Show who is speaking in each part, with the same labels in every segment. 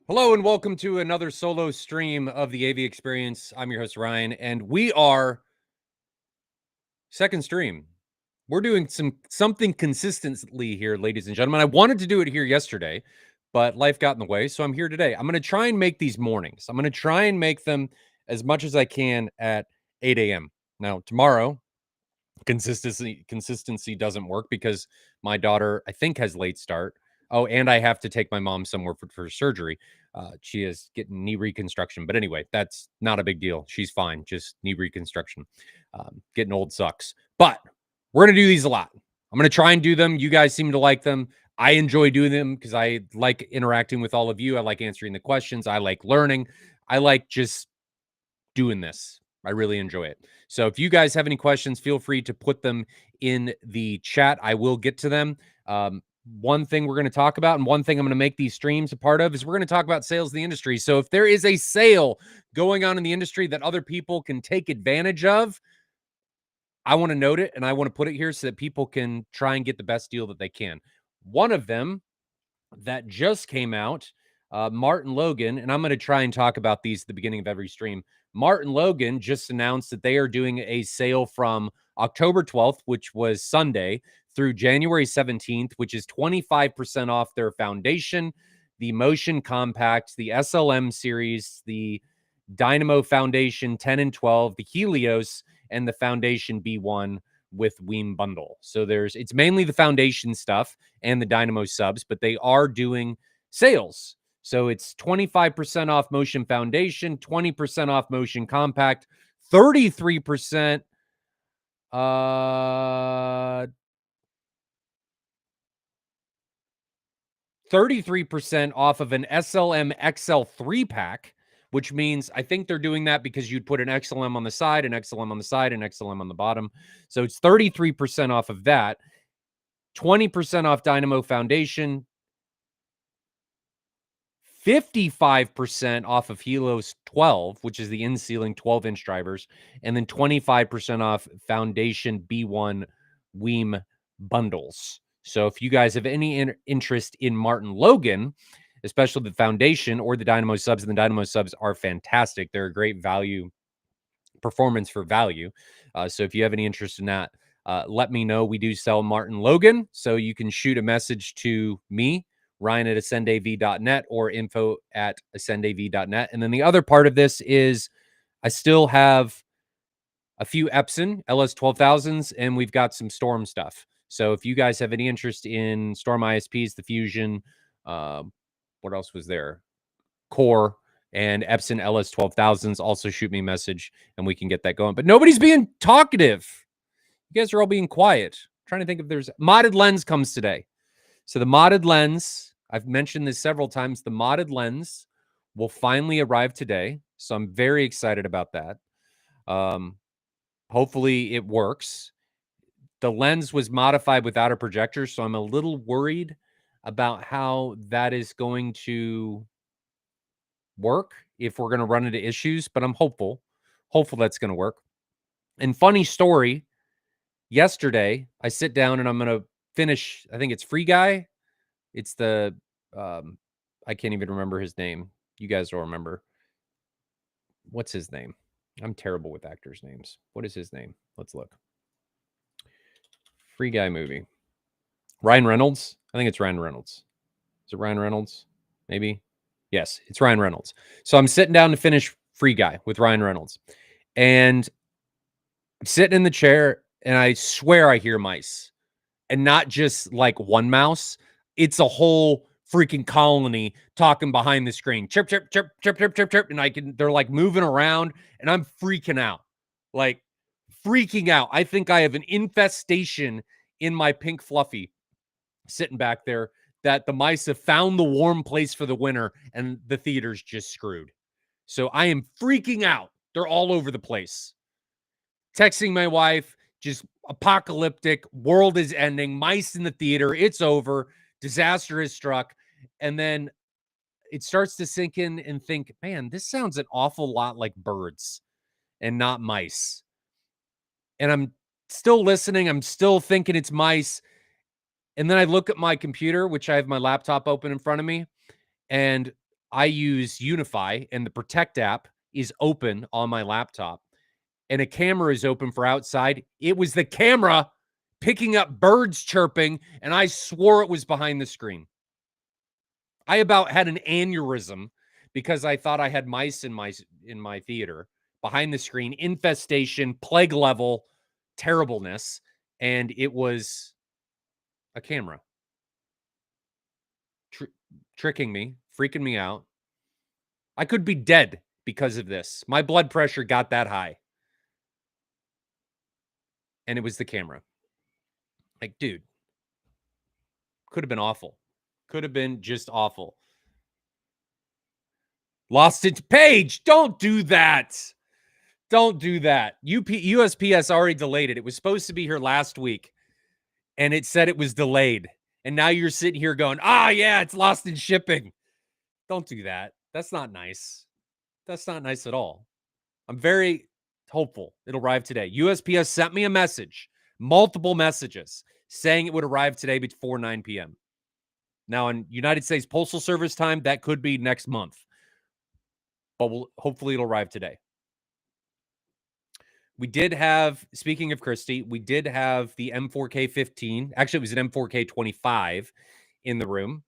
Speaker 1: Hello and welcome to another solo stream of the AV Experience. I'm your host, Ryan, and we are second stream. We're doing something consistently here, ladies and gentlemen. I wanted to do it here yesterday, but life got in the way, so I'm here today. I'm going to try and make these mornings. I'm going to try and make them as much as I can at 8 a.m. Now, tomorrow, consistency doesn't work because my daughter, I think, has late start. Oh, and I have to take my mom somewhere for surgery. She is getting knee reconstruction, but anyway, that's not a big deal. She's fine, just knee reconstruction. Getting old sucks, but we're gonna do these a lot. I'm gonna try and do them. You guys seem to like them. I enjoy doing them because I like interacting with all of you. I like answering the questions. I like learning. I like just doing this. I really enjoy it. So if you guys have any questions, feel free to put them in the chat. I will get to them. One thing we're going to talk about and one thing I'm going to make these streams a part of is we're going to talk about sales in the industry. So if there is a sale going on in the industry that other people can take advantage of, I want to note it and I want to put it here so that people can try and get the best deal that they can. One of them that just came out, Martin Logan, and I'm going to try and talk about these at the beginning of every stream. Martin Logan just announced that they are doing a sale from October 12th, which was Sunday, through January 17th, which is 25% off their foundation, the Motion Compact, the SLM series, the Dynamo Foundation 10 and 12, the Helios, and the Foundation B1 with Weem bundle. So it's mainly the foundation stuff and the Dynamo subs, but they are doing sales. So it's 25% off Motion Foundation, 20% off Motion Compact, 33% 33% off of an SLM XL 3-pack, which means I think they're doing that because you'd put an XLM on the side, an XLM on the side, an XLM on the bottom. So it's 33% off of that, 20% off Dynamo Foundation, 55% off of Helios 12, which is the in-ceiling 12-inch drivers, and then 25% off Foundation B1 Weem bundles. So if you guys have any interest in Martin Logan, especially the Foundation or the Dynamo subs, and the Dynamo subs are fantastic. They're a great value, performance for value. So if you have any interest in that, let me know. We do sell Martin Logan, so you can shoot a message to me, Ryan at ascendav.net, or info at ascendav.net. And then the other part of this is I still have a few Epson LS 12,000s, and we've got some Storm stuff. So if you guys have any interest in Storm ISPs, the Fusion, what else was there? Core and Epson LS 12,000s, also shoot me a message and we can get that going. But nobody's being talkative. You guys are all being quiet. I'm trying to think if there's modded lens comes today. So the modded lens, I've mentioned this several times, the modded lens will finally arrive today. So I'm very excited about that. Hopefully it works. The lens was modified without a projector, so I'm a little worried about how that is going to work if we're going to run into issues, but I'm hopeful that's going to work. And funny story, yesterday I sit down and I'm going to finish, I think it's Free Guy. It's the I can't even remember his name. You guys will remember. What's his name? I'm terrible with actors' names. What is his name? Let's look. Free Guy movie. Ryan Reynolds. I think it's Ryan Reynolds. Is it Ryan Reynolds? Maybe. Yes, it's Ryan Reynolds. So I'm sitting down to finish Free Guy with Ryan Reynolds. And I'm sitting in the chair and I swear I hear mice. And not just like one mouse. It's a whole freaking colony talking behind the screen. Chirp, chirp, chirp, chirp, chirp, chirp, chirp. And they're like moving around and I'm freaking out. Like freaking out. I think I have an infestation in my pink fluffy sitting back there that the mice have found the warm place for the winter and the theater's just screwed. So I am freaking out. They're all over the place. Texting my wife, just apocalyptic, world is ending, mice in the theater, it's over, disaster has struck. And then it starts to sink in and think, man, this sounds an awful lot like birds and not mice. And I'm still listening. I'm still thinking it's mice. And then I look at my computer, which I have my laptop open in front of me, and I use Unify, and the Protect app is open on my laptop, and a camera is open for outside. It was the camera picking up birds chirping, and I swore it was behind the screen. I about had an aneurysm because I thought I had mice in my theater behind the screen, infestation, plague level terribleness, and it was a camera tricking me, freaking me out. I could be dead because of this. My blood pressure got that high, and it was the camera. Like, dude, could have been awful. Could have been just awful. Lost its page. Don't do that. Don't do that. USPS already delayed it. It was supposed to be here last week, and it said it was delayed. And now you're sitting here going, yeah, it's lost in shipping. Don't do that. That's not nice. That's not nice at all. I'm very hopeful it'll arrive today. USPS sent me a message, multiple messages, saying it would arrive today before 9 p.m. Now, in United States Postal Service time, that could be next month. But hopefully it'll arrive today. We did have, speaking of Christy, we did have the M4K 15. Actually, it was an M4K 25 in the room.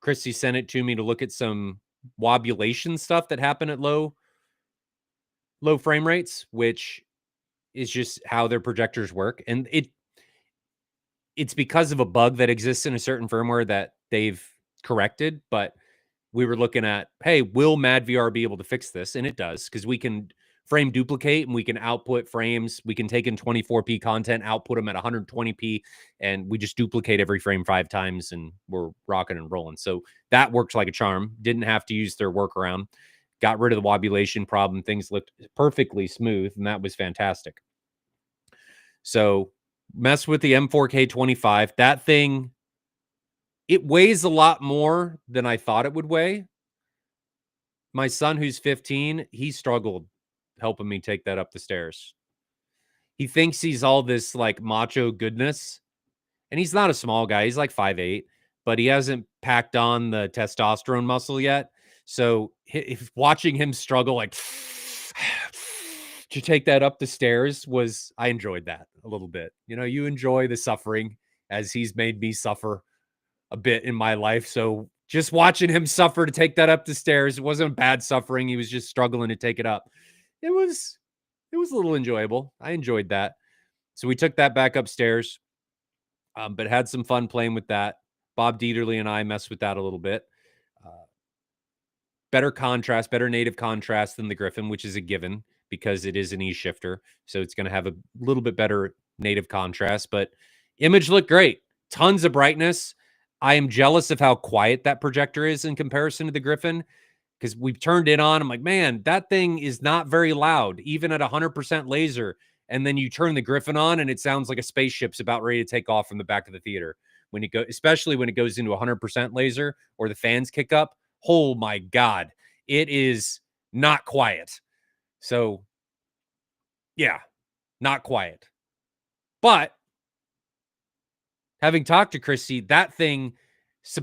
Speaker 1: Christy sent it to me to look at some wobulation stuff that happened at low frame rates, which is just how their projectors work. And it's because of a bug that exists in a certain firmware that they've corrected. But we were looking at, hey, will MadVR be able to fix this? And it does, because we can frame duplicate and we can output frames. We can take in 24p content, output them at 120p, and we just duplicate every frame 5 times, and we're rocking and rolling. So that works like a charm. Didn't have to use their workaround. Got rid of the wobulation problem. Things looked perfectly smooth, and that was fantastic. So mess with the M4K 25. That thing, it weighs a lot more than I thought it would weigh. My son, who's 15, he struggled helping me take that up the stairs. He thinks he's all this like macho goodness, and he's not a small guy. He's like 5'8", but he hasn't packed on the testosterone muscle yet. So if watching him struggle, like to take that up the stairs, I enjoyed that a little bit. You know, you enjoy the suffering as he's made me suffer a bit in my life. So just watching him suffer to take that up the stairs, it wasn't bad suffering. He was just struggling to take it up. It was a little enjoyable. I enjoyed that. So we took that back upstairs, but had some fun playing with that. Bob Dieterle and I messed with that a little bit. Better contrast, better native contrast than the Griffin, which is a given because it is an E-shifter. So it's going to have a little bit better native contrast, but image looked great. Tons of brightness. I am jealous of how quiet that projector is in comparison to the Griffin, because we've turned it on. I'm like, man, that thing is not very loud, even at 100% laser. And then you turn the Griffin on and it sounds like a spaceship's about ready to take off from the back of the theater. When it especially when it goes into 100% laser or the fans kick up. Oh my God, it is not quiet. So yeah, not quiet. But having talked to Christy, that thing,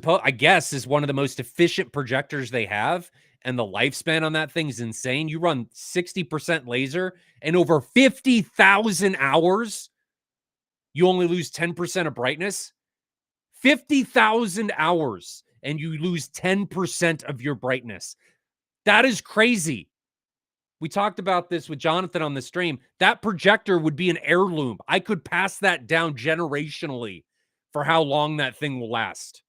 Speaker 1: I guess, is one of the most efficient projectors they have. And the lifespan on that thing is insane. You run 60% laser, and over 50,000 hours, you only lose 10% of brightness. 50,000 hours, and you lose 10% of your brightness. That is crazy. We talked about this with Jonathan on the stream. That projector would be an heirloom. I could pass that down generationally for how long that thing will last.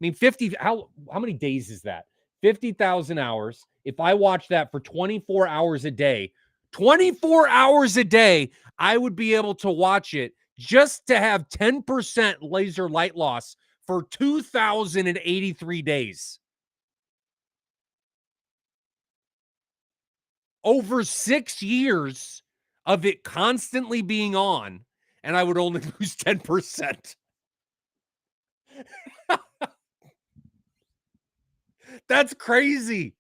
Speaker 1: I mean, how many days is that? 50,000 hours. If I watch that for 24 hours a day, 24 hours a day, I would be able to watch it just to have 10% laser light loss for 2,083 days. Over 6 years of it constantly being on, and I would only lose 10%. That's crazy.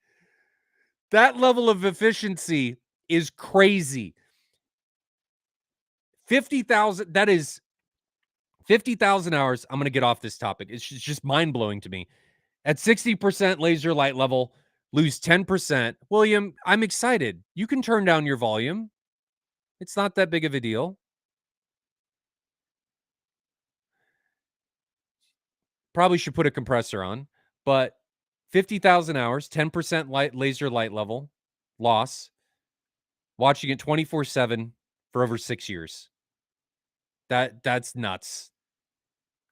Speaker 1: That level of efficiency is crazy. 50,000, that is 50,000 hours. I'm going to get off this topic. It's just mind-blowing to me. At 60% laser light level, lose 10%. William, I'm excited. You can turn down your volume. It's not that big of a deal. Probably should put a compressor on, but 50,000 hours, 10% laser light level loss, watching it 24/7 for over 6 years. That's nuts.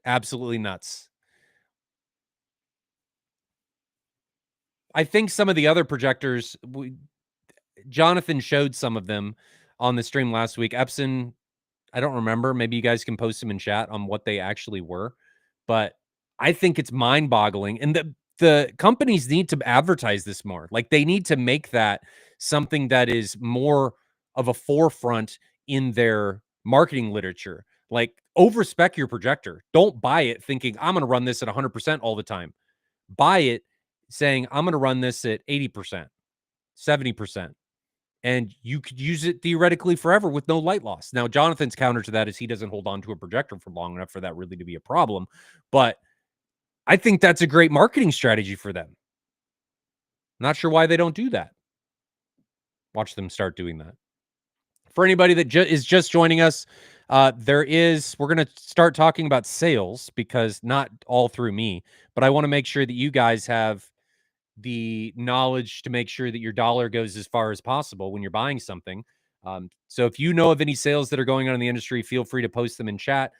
Speaker 1: Absolutely nuts. I think some of the other projectors, Jonathan showed some of them on the stream last week. Epson, I don't remember. Maybe you guys can post them in chat on what they actually were. But I think it's mind-boggling. And the companies need to advertise this more. Like, they need to make that something that is more of a forefront in their marketing literature. Like, overspec your projector. Don't buy it thinking, I'm going to run this at 100% all the time. Buy it saying, I'm going to run this at 80%, 70%. And you could use it theoretically forever with no light loss. Now, Jonathan's counter to that is he doesn't hold on to a projector for long enough for that really to be a problem. But I think that's a great marketing strategy for them. Not sure why they don't do that. Watch them start doing that. For anybody that is just joining us, we're going to start talking about sales, because not all through me, but I want to make sure that you guys have the knowledge to make sure that your dollar goes as far as possible when you're buying something. So if you know of any sales that are going on in the industry, feel free to post them in chat.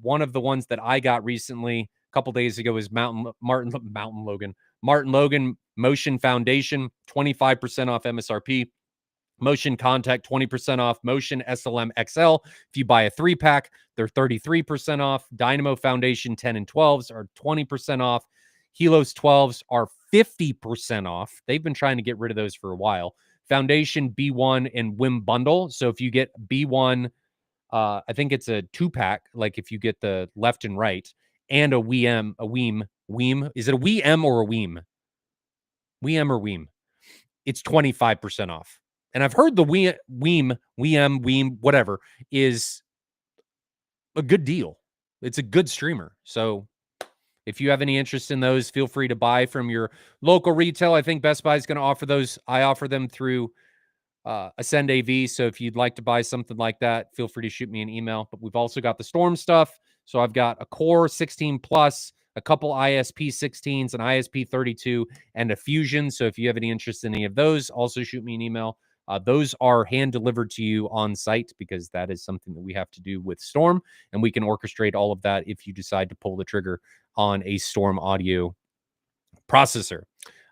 Speaker 1: One of the ones that I got recently, a couple days ago, is Martin Logan Motion Foundation, 25% off MSRP. Motion Contact, 20% off. Motion SLM XL, if you buy a 3-pack, they're 33% off. Dynamo Foundation 10 and 12s are 20% off. Helos 12s are 50% off. They've been trying to get rid of those for a while. Foundation, B1, and WIM bundle. So if you get B1, I think it's a 2-pack, like if you get the left and right, and a Weem. Is it a Weem or a Weem? Weem or Weem? It's 25% off. And I've heard the Weem, whatever, is a good deal. It's a good streamer. So if you have any interest in those, feel free to buy from your local retail. I think Best Buy is going to offer those. I offer them through Ascend AV. So if you'd like to buy something like that, feel free to shoot me an email. But we've also got the Storm stuff. So I've got a Core 16 Plus, a couple ISP 16s, an ISP 32, and a Fusion. So if you have any interest in any of those, also shoot me an email. Those are hand delivered to you on site, because that is something that we have to do with Storm, and we can orchestrate all of that if you decide to pull the trigger on a Storm audio processor.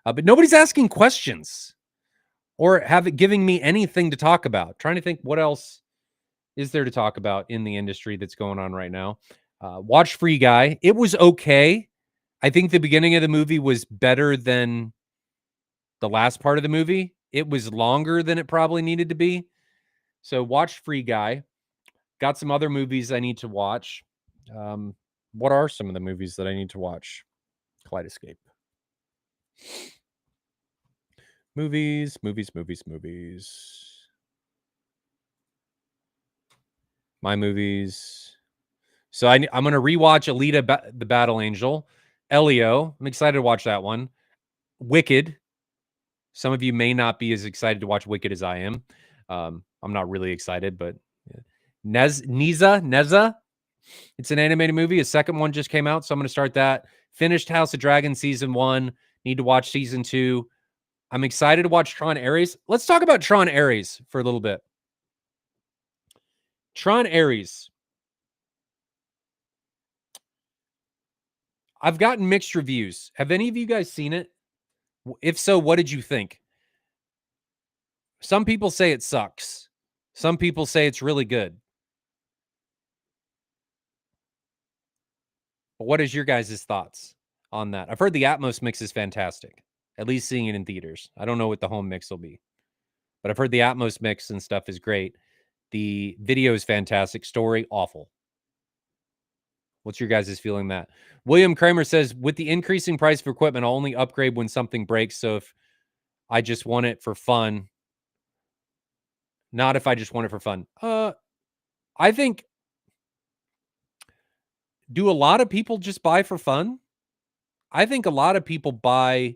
Speaker 1: But nobody's asking questions or giving me anything to talk about. Trying to think what else is there to talk about in the industry that's going on right now. Watch Free Guy. It was okay. I think the beginning of the movie was better than the last part of the movie. It was longer than it probably needed to be. So watch Free Guy. Got some other movies I need to watch. What are some of the movies that I need to watch? Kaleidoscape. Movies. My movies. So I'm going to rewatch Alita, the Battle Angel. Elio. I'm excited to watch that one. Wicked. Some of you may not be as excited to watch Wicked as I am. I'm not really excited, but Neza. It's an animated movie. A second one just came out, so I'm going to start that. Finished House of Dragons season 1. Need to watch season 2. I'm excited to watch Tron Ares. Let's talk about Tron Ares for a little bit. Tron Ares. I've gotten mixed reviews. Have any of you guys seen it? If so, what did you think? Some people say it sucks. Some people say it's really good. But what is your guys' thoughts on that? I've heard the Atmos mix is fantastic, at least seeing it in theaters. I don't know what the home mix will be, but I've heard the Atmos mix and stuff is great. The video is fantastic. Story, awful. What's your guys' feeling that? William Kramer says, with the increasing price of equipment, I'll only upgrade when something breaks. So if I just want it for fun, not if I just want it for fun. I think, do a lot of people just buy for fun? I think a lot of people buy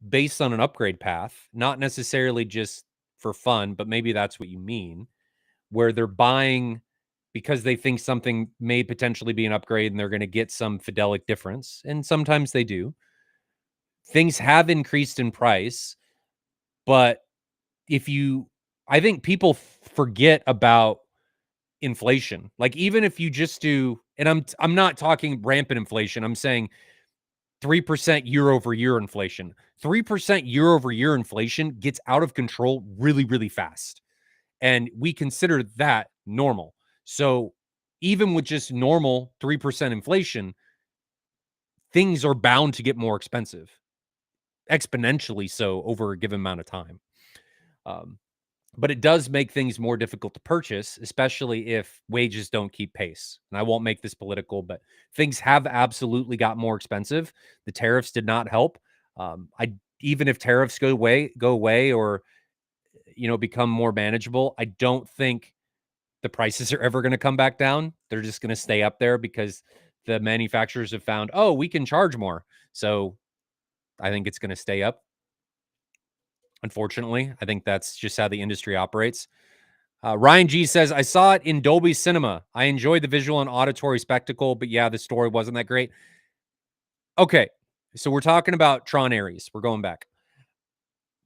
Speaker 1: based on an upgrade path, not necessarily just for fun, but maybe that's what you mean, where they're buying because they think something may potentially be an upgrade and they're going to get some fidelic difference. And sometimes they do. Things have increased in price, but if you, I think people forget about inflation. Like even if you just do, and I'm not talking rampant inflation. I'm saying 3% year over year inflation. 3% year over year inflation gets out of control really, really fast. And we consider that normal. So even with just normal 3% inflation, things are bound to get more expensive, exponentially so over a given amount of time. Um, but it does make things more difficult to purchase, especially if wages don't keep pace. And I won't make this political, but things have absolutely got more expensive. The tariffs did not help. I even if tariffs go away, or become more manageable, I don't think the prices are ever going to come back down. They're just going to stay up there because the manufacturers have found, oh, we can charge more. So I think it's going to stay up. Unfortunately, I think that's just how the industry operates. Ryan G says, I saw it in Dolby Cinema. I enjoyed the visual and auditory spectacle, but yeah, the story wasn't that great. Okay, so we're talking about Tron Ares. We're going back.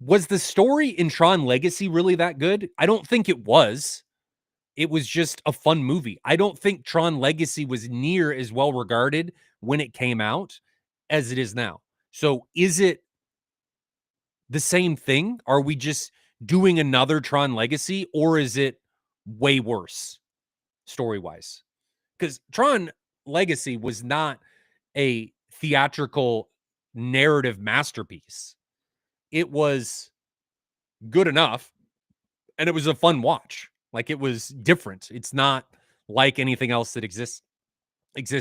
Speaker 1: Was the story in Tron Legacy really that good? I don't think it was. It was just a fun movie. I don't think Tron Legacy was near as well regarded when it came out as it is now. So is it the same thing? Are we just doing another Tron Legacy, or is it way worse story-wise? Because Tron Legacy was not a theatrical narrative masterpiece. It was good enough, and it was a fun watch. Like, it was different. It's not like anything else that exists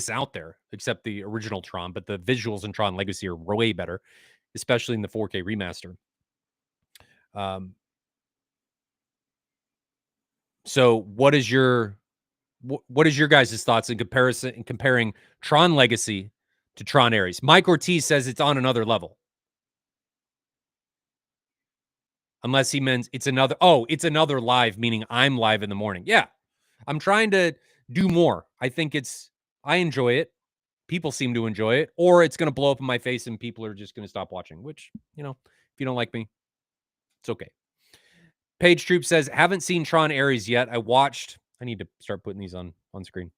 Speaker 1: out there, except the original Tron, but the visuals in Tron Legacy are way better, especially in the 4K remaster. Um, so what is your guys' thoughts in comparing Tron Legacy to Tron Ares? Mike Ortiz says it's on another level. Unless he means it's another live, meaning I'm live in the morning. Yeah. I'm trying to do more. I enjoy it. People seem to enjoy it, or it's going to blow up in my face and people are just going to stop watching, which, if you don't like me, it's okay. Page Troop says, haven't seen Tron Ares yet. I need to start putting these on screen.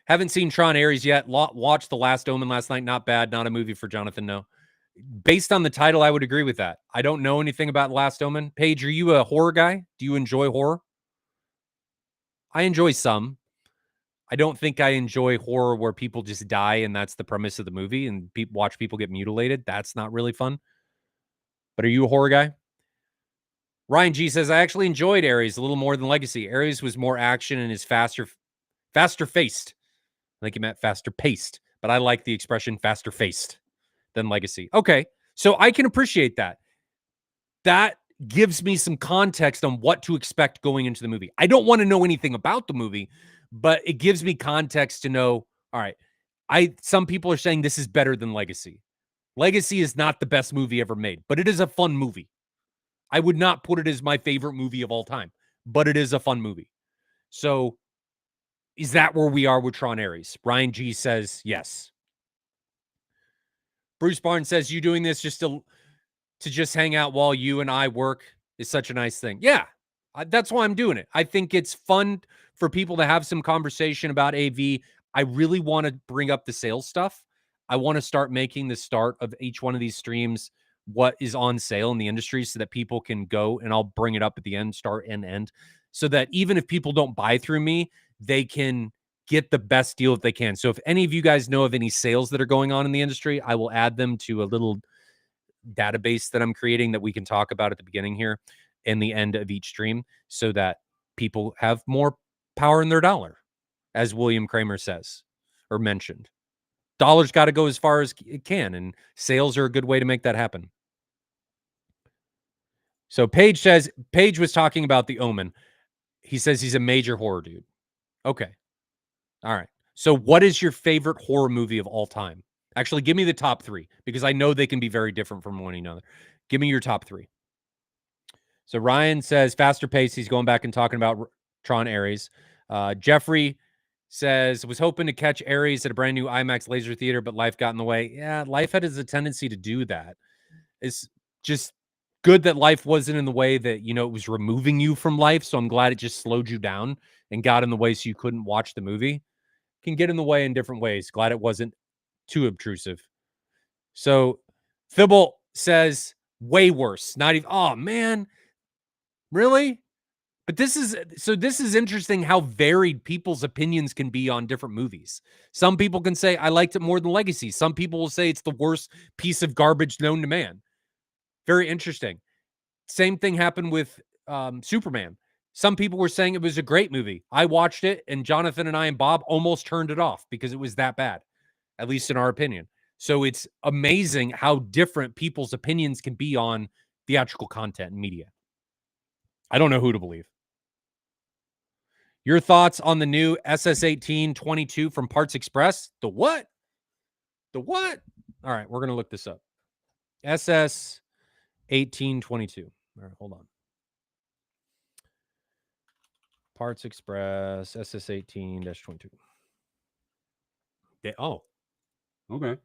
Speaker 1: Haven't seen Tron Ares yet. Watched The Last Omen last night. Not bad. Not a movie for Jonathan, no. Based on the title, I would agree with that. I don't know anything about Last Omen. Paige, are you a horror guy? Do you enjoy horror? I enjoy some. I don't think I enjoy horror where people just die and that's the premise of the movie and watch people get mutilated. That's not really fun. But are you a horror guy? Ryan G says, I actually enjoyed Ares a little more than Legacy. Ares was more action and is faster faced. I think he meant faster paced, but I like the expression faster faced than Legacy. Okay. So I can appreciate that. That gives me some context on what to expect going into the movie. I don't want to know anything about the movie, but it gives me context to know, all right, some people are saying this is better than Legacy. Legacy is not the best movie ever made, but it is a fun movie. I would not put it as my favorite movie of all time, but it is a fun movie. So is that where we are with Tron Ares? Ryan G says yes. Bruce Barnes says, you doing this just to just hang out while you and I work is such a nice thing. Yeah, that's why I'm doing it. I think it's fun for people to have some conversation about AV. I really want to bring up the sales stuff. I want to start making the start of each one of these streams what is on sale in the industry so that people can go, and I'll bring it up at the end, start and end, so that even if people don't buy through me, they can get the best deal that they can. So if any of you guys know of any sales that are going on in the industry, I will add them to a little database that I'm creating that we can talk about at the beginning here and the end of each stream so that people have more power in their dollar, as William Kramer says or mentioned. Dollar's got to go as far as it can, and sales are a good way to make that happen. So Paige was talking about The Omen. He says he's a major horror dude. Okay. All right. So what is your favorite horror movie of all time? Actually, give me the top 3 because I know they can be very different from one another. Give me your top 3. So Ryan says faster pace. He's going back and talking about Tron Ares. Jeffrey says, was hoping to catch Ares at a brand new IMAX laser theater, but life got in the way. Yeah, life had a tendency to do that. It's just good that life wasn't in the way that, you know, it was removing you from life. So I'm glad it just slowed you down and got in the way so you couldn't watch the movie. Can get in the way in different ways. Glad it wasn't too obtrusive. So Thibble says, way worse. Not even, oh man, really? But this is interesting how varied people's opinions can be on different movies. Some people can say, I liked it more than Legacy. Some people will say it's the worst piece of garbage known to man. Very interesting. Same thing happened with Superman. Some people were saying it was a great movie. I watched it, and Jonathan and I and Bob almost turned it off because it was that bad, at least in our opinion. So it's amazing how different people's opinions can be on theatrical content and media. I don't know who to believe. Your thoughts on the new SS1822 from Parts Express? The what? The what? All right, we're going to look this up. SS1822. All right, hold on. Parts Express SS18-22. Oh, okay.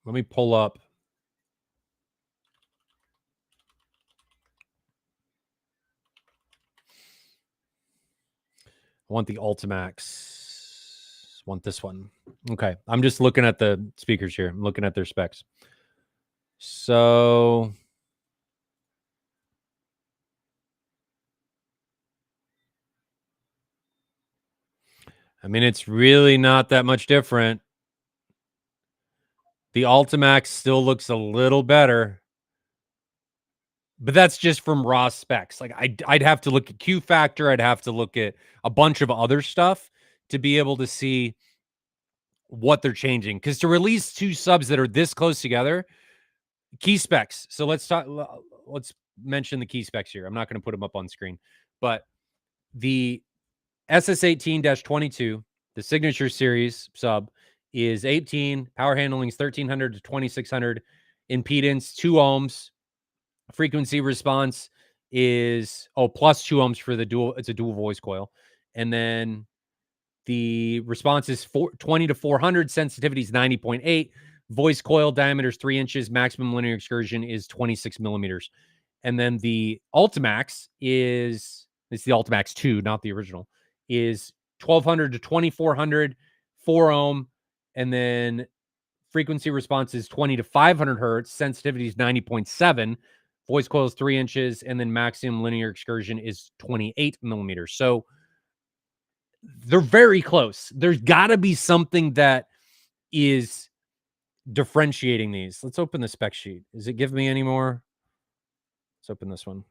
Speaker 1: Let me pull up. I want the Ultimax. I want this one. Okay. I'm just looking at the speakers here. I'm looking at their specs. So I mean, it's really not that much different. The Ultimax still looks a little better. But that's just from raw specs. Like I'd have to look at Q factor. I'd have to look at a bunch of other stuff to be able to see what they're changing. Because to release two subs that are this close together, key specs. So let's talk. Let's mention the key specs here. I'm not going to put them up on screen, but the SS18-22, the signature series sub, is 18. Power handling is 1300 to 2600. Impedance 2 ohms. Frequency response is plus 2 ohms for the dual. It's a dual voice coil, and then the response is 20 to 400. Sensitivity is 90.8. Voice coil diameter is 3 inches. Maximum linear excursion is 26 millimeters. And then the Ultimax it's the Ultimax 2, not the original, is 1200 to 2400, 4 ohm, and then frequency response is 20 to 500 hertz. Sensitivity is 90.7. Voice coil is 3 inches, and then maximum linear excursion is 28 millimeters. So they're very close. There's got to be something that is differentiating these. Let's open the spec sheet. Does it give me any more? Let's open this one.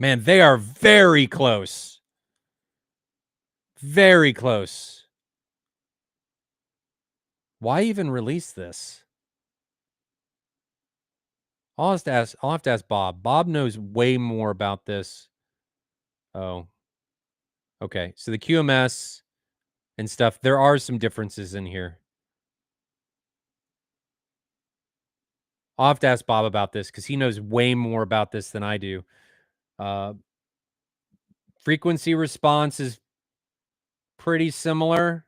Speaker 1: Man, they are very close. Very close. Why even release this? I'll have to ask Bob. Bob knows way more about this. Oh. Okay. So the QMS and stuff, there are some differences in here. I'll have to ask Bob about this because he knows way more about this than I do. Frequency response is pretty similar.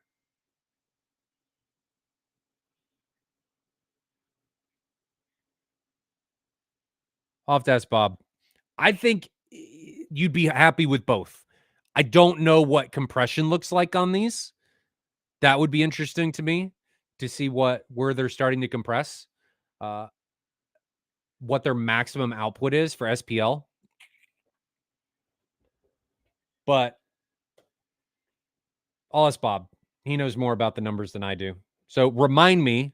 Speaker 1: I'll have to ask Bob. I think you'd be happy with both. I don't know what compression looks like on these. That would be interesting to me to see where they're starting to compress, what their maximum output is for SPL. But I'll ask Bob. He knows more about the numbers than I do. So remind me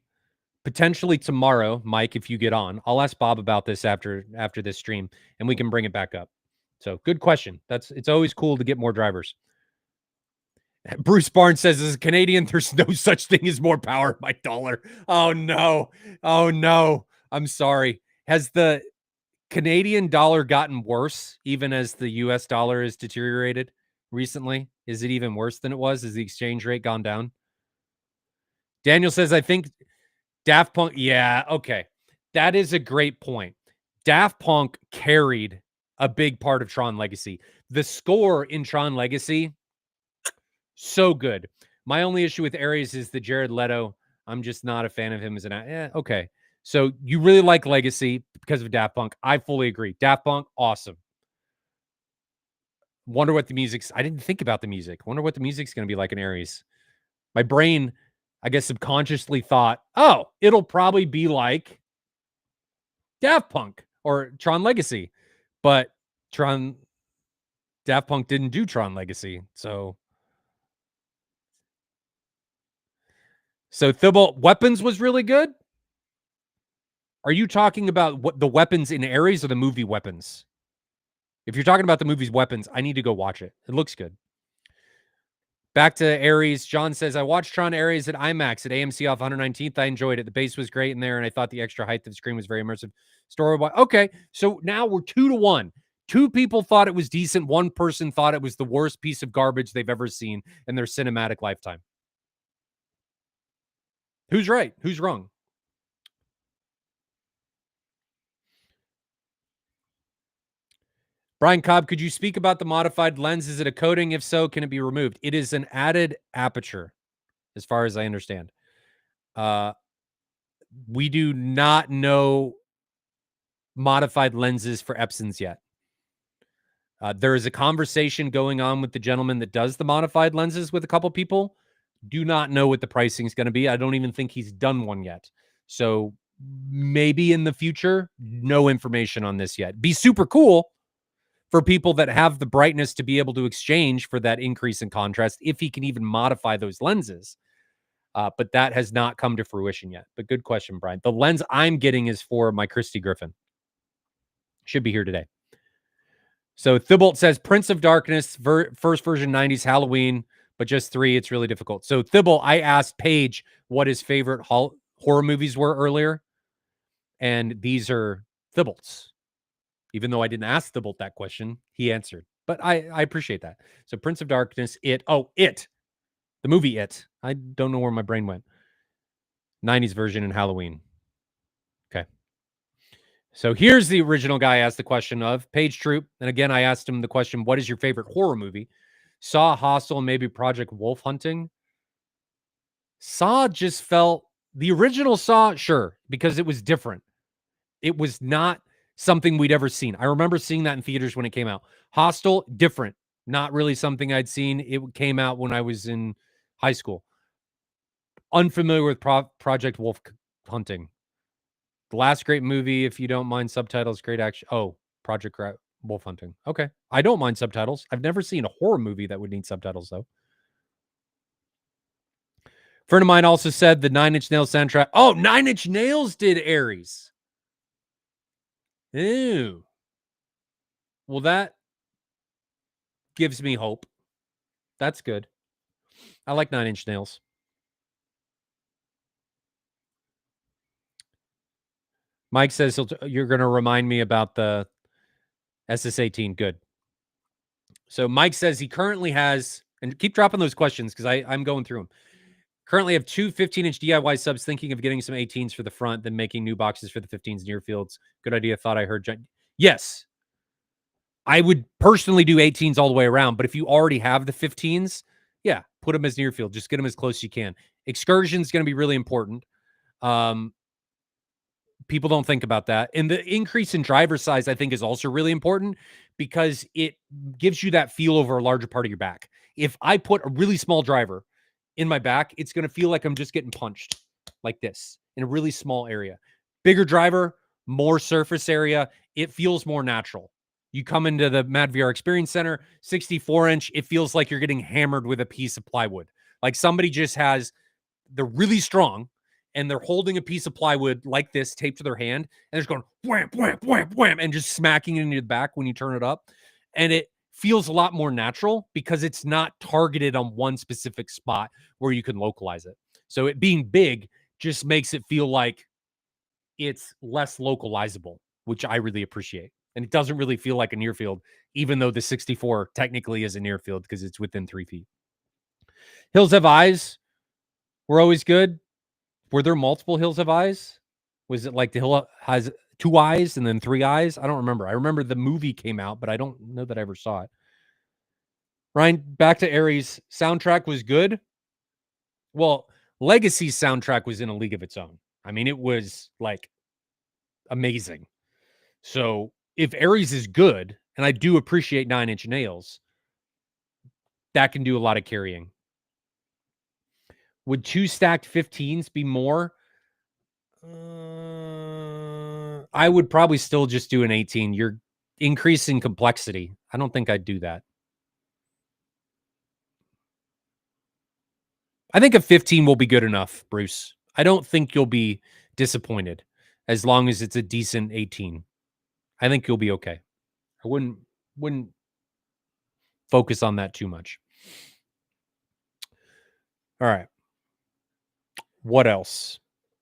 Speaker 1: potentially tomorrow, Mike, if you get on. I'll ask Bob about this after this stream, and we can bring it back up. So good question. It's always cool to get more drivers. Bruce Barnes says, as a Canadian, there's no such thing as more power in my dollar. Oh, no. Oh, no. I'm sorry. Has the Canadian dollar gotten worse even as the US dollar has deteriorated recently? Is it even worse than it was? Has the exchange rate gone down? Daniel says, I think Daft Punk. Yeah, okay. That is a great point. Daft Punk carried a big part of Tron Legacy. The score in Tron Legacy, so good. My only issue with Ares is the Jared Leto. I'm just not a fan of him as an. Okay. So you really like Legacy because of Daft Punk. I fully agree. Daft Punk, awesome. Wonder what the music's. I didn't think about the music. Wonder what the music's going to be like in Ares. My brain, I guess, subconsciously thought, oh, it'll probably be like Daft Punk or Tron Legacy. But Daft Punk didn't do Tron Legacy. So Thibault Weapons was really good. Are you talking about what the weapons in Ares or the movie Weapons? If you're talking about the movie's Weapons, I need to go watch it. It looks good. Back to Ares. John says, I watched Tron Ares at IMAX at AMC off 119th. I enjoyed it. The bass was great in there, and I thought the extra height of the screen was very immersive. Story. Okay, so now we're 2-1. Two people thought it was decent. One person thought it was the worst piece of garbage they've ever seen in their cinematic lifetime. Who's right? Who's wrong? Brian Cobb, could you speak about the modified lens? Is it a coating? If so, can it be removed? It is an added aperture, as far as I understand. We do not know modified lenses for Epsons yet. There is a conversation going on with the gentleman that does the modified lenses with a couple people. Do not know what the pricing is going to be. I don't even think he's done one yet. So maybe in the future, no information on this yet. Be super cool for people that have the brightness to be able to exchange for that increase in contrast, if he can even modify those lenses. But that has not come to fruition yet. But good question, Brian. The lens I'm getting is for my Christie Griffin. Should be here today. So Thibault says Prince of Darkness, first version 90s Halloween, but just 3. It's really difficult. So Thibault, I asked Paige what his favorite horror movies were earlier, and these are Thibault's. Even though I didn't ask Thibault that question, he answered. But I appreciate that. So Prince of Darkness, It. The movie It. I don't know where my brain went. 90s version and Halloween. Okay. So here's the original guy asked the question of Paige Troop. And again, I asked him the question, what is your favorite horror movie? Saw, Hostel, and maybe Project Wolf Hunting. Saw just felt, the original Saw, sure, because it was different. It was not something we'd ever seen. I remember seeing that in theaters when it came out. Hostel, different. Not really something I'd seen. It came out when I was in high school. Unfamiliar with Project Wolf Hunting. The last great movie, if you don't mind subtitles, great action. Oh, Project Wolf Hunting. Okay. I don't mind subtitles. I've never seen a horror movie that would need subtitles, though. Friend of mine also said the 9 Inch Nails soundtrack. Oh, 9 Inch Nails did Ares. Ew. Well, that gives me hope. That's good. I like 9 Inch Nails. Mike says you're going to remind me about the SS18. Good. So Mike says he currently has, and keep dropping those questions because I'm going through them. Currently have 2 15-inch DIY subs, thinking of getting some 18s for the front, then making new boxes for the 15s near fields. Good idea. Thought I heard. Yes. I would personally do 18s all the way around, but if you already have the 15s, yeah, put them as near field. Just get them as close as you can. Excursion is going to be really important. People don't think about that. And the increase in driver size, I think, is also really important because it gives you that feel over a larger part of your back. If I put a really small driver in my back, it's going to feel like I'm just getting punched like this in a really small area. Bigger driver, more surface area. It feels more natural. You come into the Mad VR Experience Center, 64-inch, it feels like you're getting hammered with a piece of plywood. Like somebody just they're really strong, and they're holding a piece of plywood like this taped to their hand, and they're just going wham, wham, wham, wham, and just smacking it into the back when you turn it up. And it feels a lot more natural because it's not targeted on one specific spot where you can localize it. So it being big just makes it feel like it's less localizable, which I really appreciate. And it doesn't really feel like a near field, even though the 64 technically is a near field because it's within 3 feet. Hills Have Eyes were always good. Were there multiple Hills Have Eyes? Was it like the hill has 2 eyes and then 3 eyes? I don't remember. I remember the movie came out, but I don't know that I ever saw it. Ryan, back to Aries. Soundtrack was good. Well, Legacy's soundtrack was in a league of its own. I mean, it was like amazing. So if Aries is good, and I do appreciate 9 Inch Nails, that can do a lot of carrying. Would 2 stacked 15s be more? I would probably still just do an 18. You're increasing complexity. I don't think I'd do that. I think a 15 will be good enough, Bruce. I don't think you'll be disappointed as long as it's a decent 18. I think you'll be okay. I wouldn't focus on that too much. All right. What else?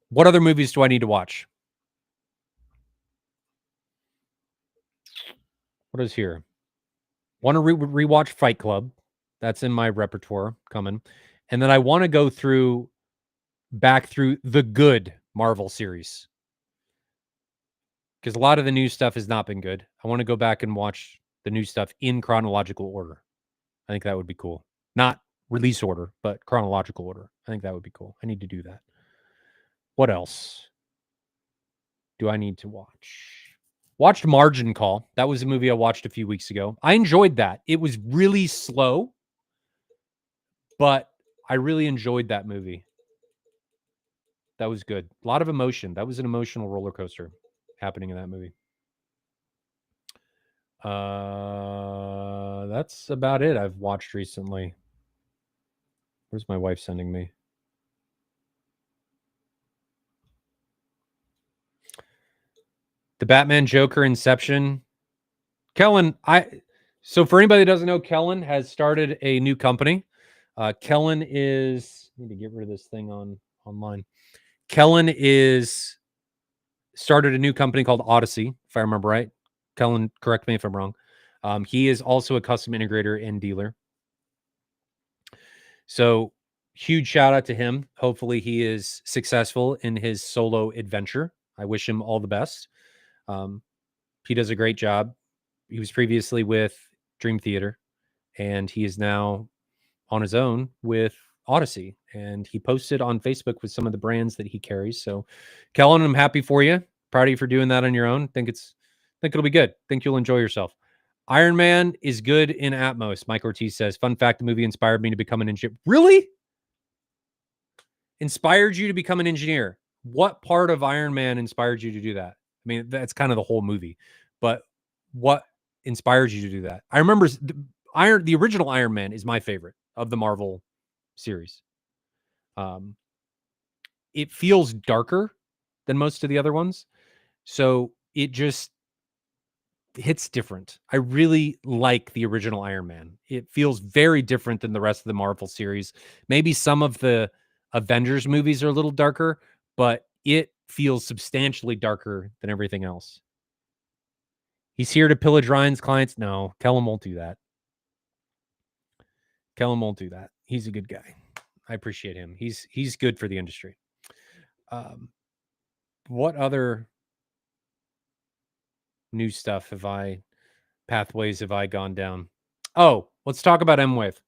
Speaker 1: What other movies do I need to watch? What is here? Want to rewatch Fight Club. That's in my repertoire coming. And then I want to go back through the good Marvel series. Because a lot of the new stuff has not been good. I want to go back and watch the new stuff in chronological order. I think that would be cool. Not release order, but chronological order. I think that would be cool. I need to do that. What else do I need to watch? Watched Margin Call. That was a movie I watched a few weeks ago. I enjoyed that. It was really slow, but I really enjoyed that movie. That was good. A lot of emotion. That was an emotional roller coaster happening in that movie. That's about it I've watched recently. Where's my wife sending me? The Batman, Joker, Inception. Kellen, so for anybody that doesn't know, Kellen has started a new company. Kellen is, I need to get rid of this thing online. Kellen is started a new company called Odyssey, if I remember right. Kellen, correct me if I'm wrong. He is also a custom integrator and dealer. So huge shout out to him. Hopefully he is successful in his solo adventure. I wish him all the best. He does a great job. He was previously with Dream Theater, and he is now on his own with Odyssey. And he posted on Facebook with some of the brands that he carries. So, Kellen, I'm happy for you. Proud of you for doing that on your own. Think it'll be good. Think you'll enjoy yourself. Iron Man is good in Atmos. Mike Ortiz says, fun fact, the movie inspired me to become an engineer. Really? Inspired you to become an engineer? What part of Iron Man inspired you to do that? I mean, that's kind of the whole movie. But what inspired you to do that? I remember the original Iron Man is my favorite of the Marvel series. It feels darker than most of the other ones. So it just hits different. I really like the original Iron Man. It feels very different than the rest of the Marvel series. Maybe some of the Avengers movies are a little darker, but it feels substantially darker than everything else. He's here to pillage Ryan's clients. No, Kellen won't do that. Kellen won't do that. He's a good guy. I appreciate him. He's good for the industry. What other new stuff pathways have I gone down? Oh, let's talk about M-Wave.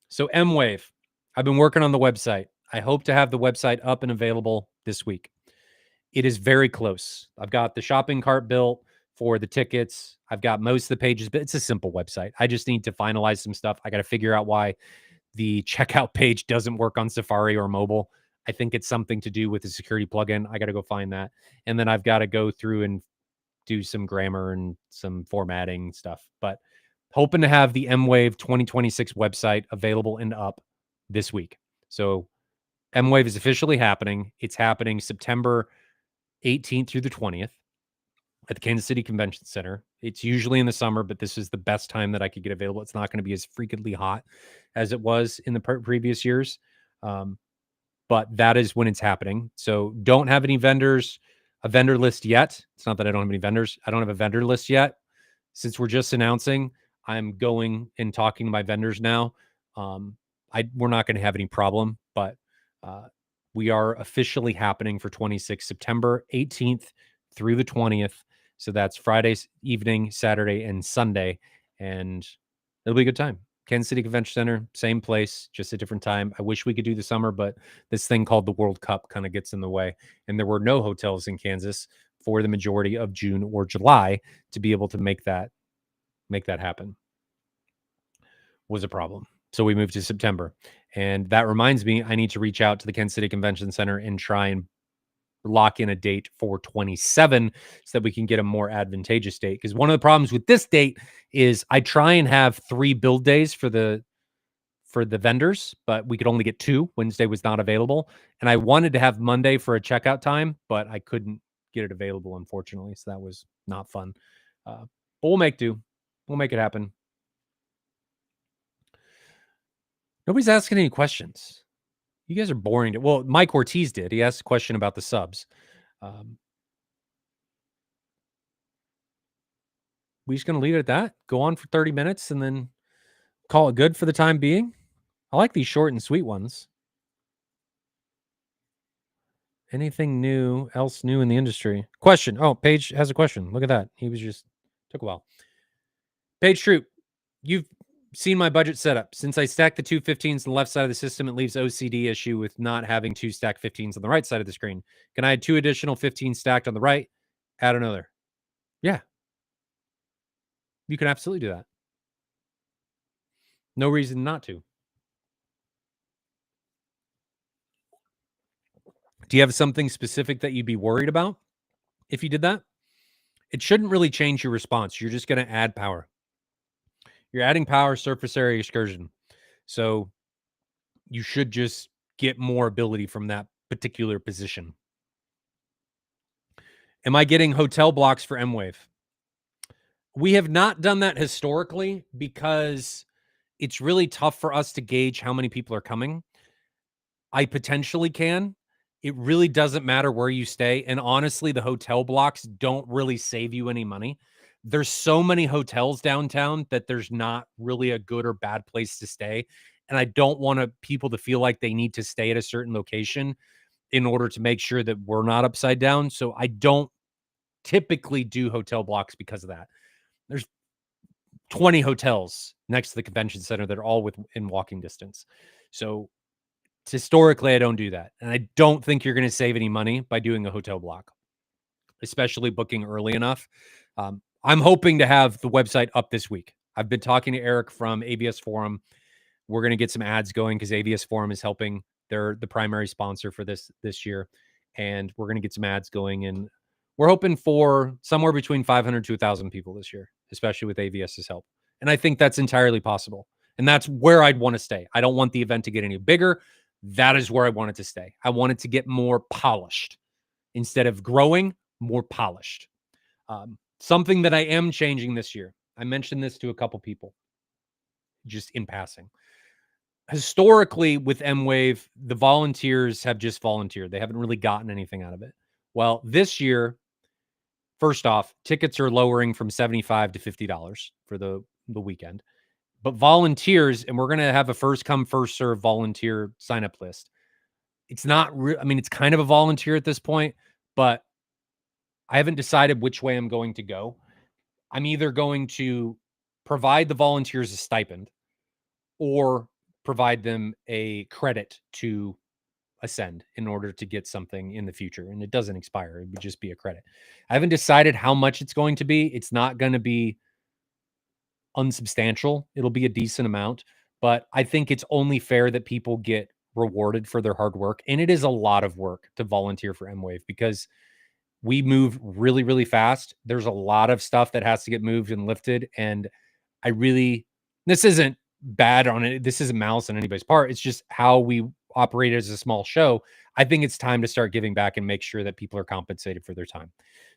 Speaker 1: So M-Wave, I've been working on the website. I hope to have the website up and available this week. It is very close. I've got the shopping cart built for the tickets. I've got most of the pages, but it's a simple website. I just need to finalize some stuff. I got to figure out why the checkout page doesn't work on Safari or mobile. I think it's something to do with the security plugin. I got to go find that. And then I've got to go through and do some grammar and some formatting stuff. But hoping to have the M-Wave 2026 website available and up this week. So M-Wave is officially happening. It's happening September 18th through the 20th. at the Kansas City Convention Center. It's usually in the summer, but this is the best time that I could get available. It's not going to be as freakingly hot as it was in the previous years. Um, but that is when it's happening. So don't have any vendors, a vendor list yet. It's not that I don't have any vendors. I don't have a vendor list yet. Since we're just announcing, I'm going and talking to my vendors now. Um, we're not going to have any problem, but uh, we are officially happening for 26 September 18th through the 20th. So that's Friday evening, Saturday, and Sunday, and it'll be a good time. Kansas City Convention Center, same place, just a different time. I wish we could do the summer, but this thing called the World Cup kind of gets in the way, and there were no hotels in Kansas for the majority of June or July to be able to make that happen. Was a problem. So we moved to September. And that reminds me, I need to reach out to the Kansas City Convention Center and try and lock in a date for 27 so that we can get a more advantageous date. Because one of the problems with this date is I try and have 3 build days for the vendors, but we could only get 2. Wednesday was not available. And I wanted to have Monday for a checkout time, but I couldn't get it available, unfortunately. So that was not fun. But we'll make do. We'll make it happen. Nobody's asking any questions. You guys are boring. Well, Mike Ortiz did. He asked a question about the subs. We just going to leave it at that. Go on for 30 minutes and then call it good for the time being. I like these short and sweet ones. Anything else new in the industry? Question. Oh, Paige has a question. Look at that. He was just took a while. Paige Troop, you've seen my budget setup. Since I stack the two 15s on the left side of the system, it leaves OCD issue with not having 2 stacked 15s on the right side of the screen. Can I add 2 additional 15s stacked on the right? Add another. Yeah. You can absolutely do that. No reason not to. Do you have something specific that you'd be worried about if you did that? It shouldn't really change your response. You're just going to add power. You're adding power, surface area excursion. So you should just get more ability from that particular position. Am I getting hotel blocks for M-Wave? We have not done that historically because it's really tough for us to gauge how many people are coming. I potentially can. It really doesn't matter where you stay. And honestly, the hotel blocks don't really save you any money. There's so many hotels downtown that there's not really a good or bad place to stay. And I don't want people to feel like they need to stay at a certain location in order to make sure that we're not upside down. So I don't typically do hotel blocks because of that. There's 20 hotels next to the convention center that are all within walking distance. So historically, I don't do that. And I don't think you're going to save any money by doing a hotel block, especially booking early enough. I'm hoping to have the website up this week. I've been talking to Eric from AVS Forum. We're going to get some ads going because AVS Forum is helping. They're the primary sponsor for this year. And we're going to get some ads going. And we're hoping for somewhere between 500 to 1,000 people this year, especially with AVS's help. And I think that's entirely possible. And that's where I'd want to stay. I don't want the event to get any bigger. That is where I want it to stay. I want it to get more polished. Instead of growing, more polished. Something that I am changing this year. I mentioned this to a couple people just in passing. Historically, with M-Wave, the volunteers have just volunteered. They haven't really gotten anything out of it. Well, this year, first off, tickets are lowering from $75 to $50 for the weekend. But volunteers, and we're going to have a first come, first serve volunteer sign up list. It's not, it's kind of a volunteer at this point, but I haven't decided which way I'm going to go. I'm either going to provide the volunteers a stipend or provide them a credit to ascend in order to get something in the future. And it doesn't expire. It would just be a credit. I haven't decided how much it's going to be. It's not going to be unsubstantial. It'll be a decent amount, but I think it's only fair that people get rewarded for their hard work. And it is a lot of work to volunteer for M-Wave because we move really, really fast. There's a lot of stuff that has to get moved and lifted. And this isn't bad on it. This isn't malice on anybody's part. It's just how we operate as a small show, I think it's time to start giving back and make sure that people are compensated for their time.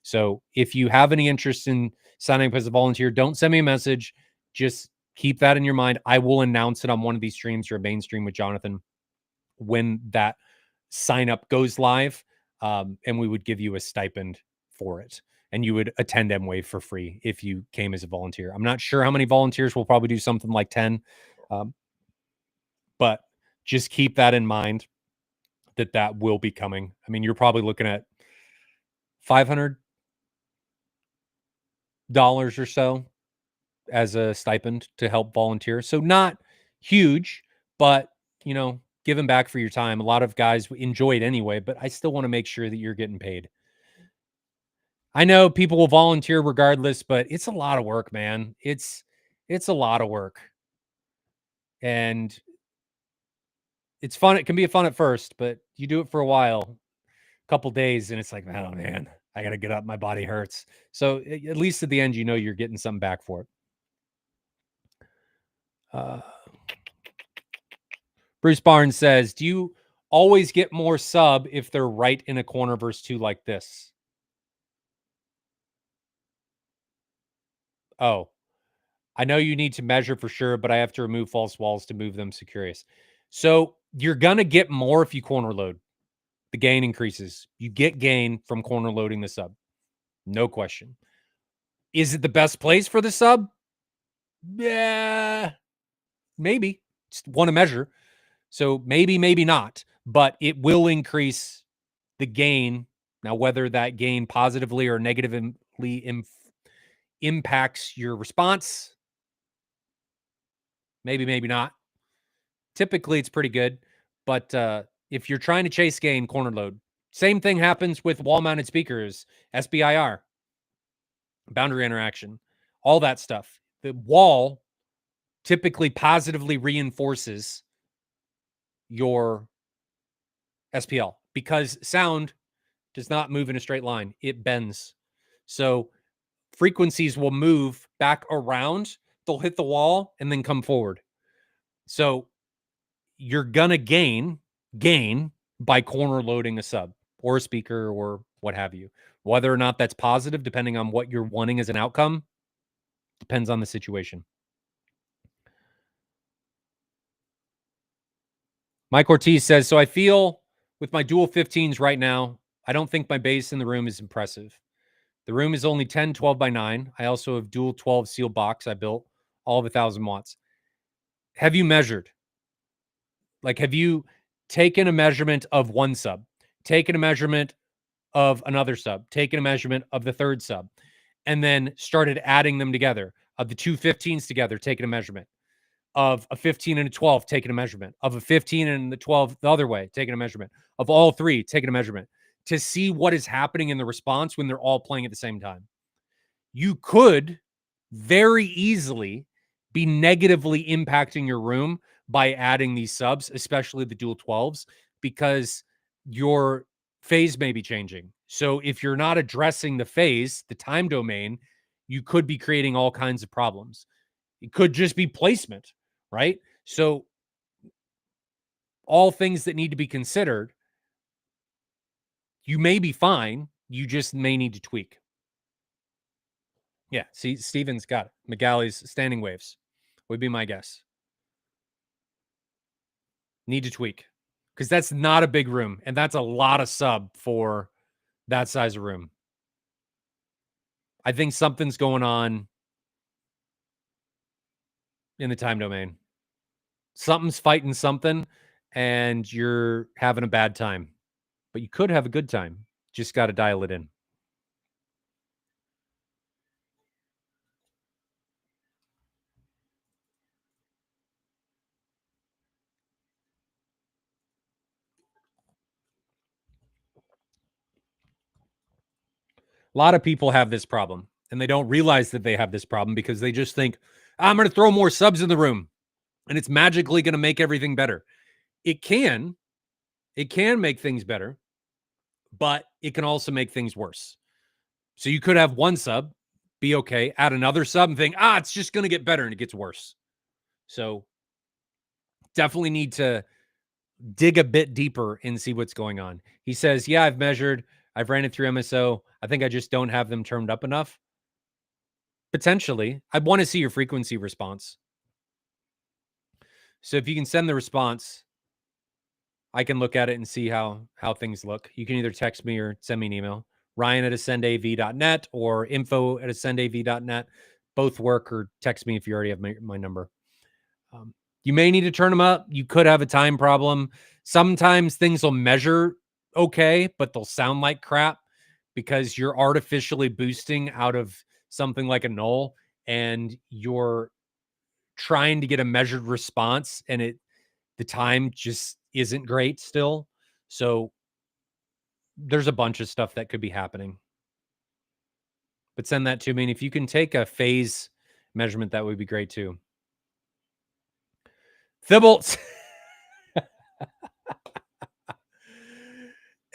Speaker 1: So if you have any interest in signing up as a volunteer, don't send me a message. Just keep that in your mind. I will announce it on one of these streams or a main stream with Jonathan when that sign up goes live. And we would give you a stipend for it. And you would attend M-Wave for free if you came as a volunteer. I'm not sure how many volunteers. We'll probably do something like 10. But just keep that in mind that will be coming. I mean, you're probably looking at $500 or so as a stipend to help volunteer. So not huge, but giving back for your time. A lot of guys enjoy it anyway, but I still want to make sure that you're getting paid. I know people will volunteer regardless, but it's a lot of work, man. It's a lot of work. And it's fun. It can be fun at first, but you do it for a while, a couple days, and it's like, oh man, I got to get up. My body hurts. So at least at the end, you're getting something back for it. Bruce Barnes says, do you always get more sub if they're right in a corner versus 2 like this? Oh, I know you need to measure for sure, but I have to remove false walls to move them. So curious. So you're going to get more if you corner load. The gain increases. You get gain from corner loading the sub. No question. Is it the best place for the sub? Yeah, maybe. Just want to measure. So maybe not, but it will increase the gain. Now, whether that gain positively or negatively impacts your response, maybe not. Typically, it's pretty good. But if you're trying to chase gain, corner load. Same thing happens with wall-mounted speakers, SBIR, boundary interaction, all that stuff. The wall typically positively reinforces your SPL because sound does not move in a straight line. It bends. So frequencies will move back around. They'll hit the wall and then come forward. So you're going to gain by corner loading a sub or a speaker or what have you. Whether or not that's positive, depending on what you're wanting as an outcome, depends on the situation. Mike Ortiz says, so I feel with my dual 15s right now, I don't think my bass in the room is impressive. The room is only 10, 12 by 9. I also have dual 12 seal box I built, all of 1,000 watts. Have you measured? Like, have you taken a measurement of one sub, taken a measurement of another sub, taken a measurement of the third sub, and then started adding them together, of the two 15s together, taking a measurement, of a 15 and a 12, taking a measurement, of a 15 and the 12 the other way, taking a measurement, of all three, taking a measurement, to see what is happening in the response when they're all playing at the same time? You could very easily be negatively impacting your room by adding these subs, especially the dual 12s, because your phase may be changing. So if you're not addressing the phase, the time domain, you could be creating all kinds of problems. It could just be placement, right? So all things that need to be considered. You may be fine. You just may need to tweak. Yeah, see, Steven's got it. McGalley's standing waves would be my guess. Need to tweak because that's not a big room, and that's a lot of sub for that size of room. I think something's going on in the time domain. Something's fighting something, and you're having a bad time. But you could have a good time. Just got to dial it in. A lot of people have this problem, and they don't realize that they have this problem because they just think, I'm going to throw more subs in the room, and it's magically going to make everything better. It can make things better, but it can also make things worse. So you could have one sub, be okay, add another sub and think, it's just going to get better, and it gets worse. So definitely need to dig a bit deeper and see what's going on. He says, yeah, I've measured, I've ran it through MSO. I think I just don't have them turned up enough. Potentially. I want to see your frequency response. So if you can send the response, I can look at it and see how things look. You can either text me or send me an email. Ryan@ascendav.net or info@ascendav.net. Both work, or text me if you already have my number. You may need to turn them up. You could have a time problem. Sometimes things will measure okay, but they'll sound like crap because you're artificially boosting out of something like a null, and you're trying to get a measured response, and the time just isn't great still. So there's a bunch of stuff that could be happening. But send that to me. And if you can take a phase measurement, that would be great too. Thibault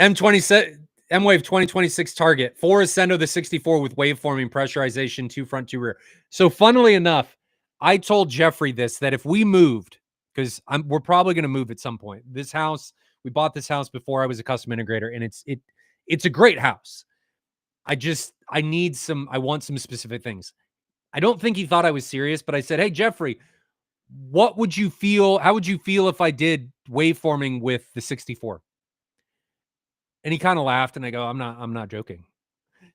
Speaker 1: M27 M-Wave 2026 target. 4 Ascendo the 64 with waveforming, pressurization, 2 front, 2 rear. So funnily enough, I told Jeffrey this, that if we moved, because we're probably going to move at some point. This house, we bought this house before I was a custom integrator, and it's a great house. I want some specific things. I don't think he thought I was serious, but I said, hey, Jeffrey, how would you feel if I did waveforming with the 64? And he kind of laughed, and I go, I'm not joking.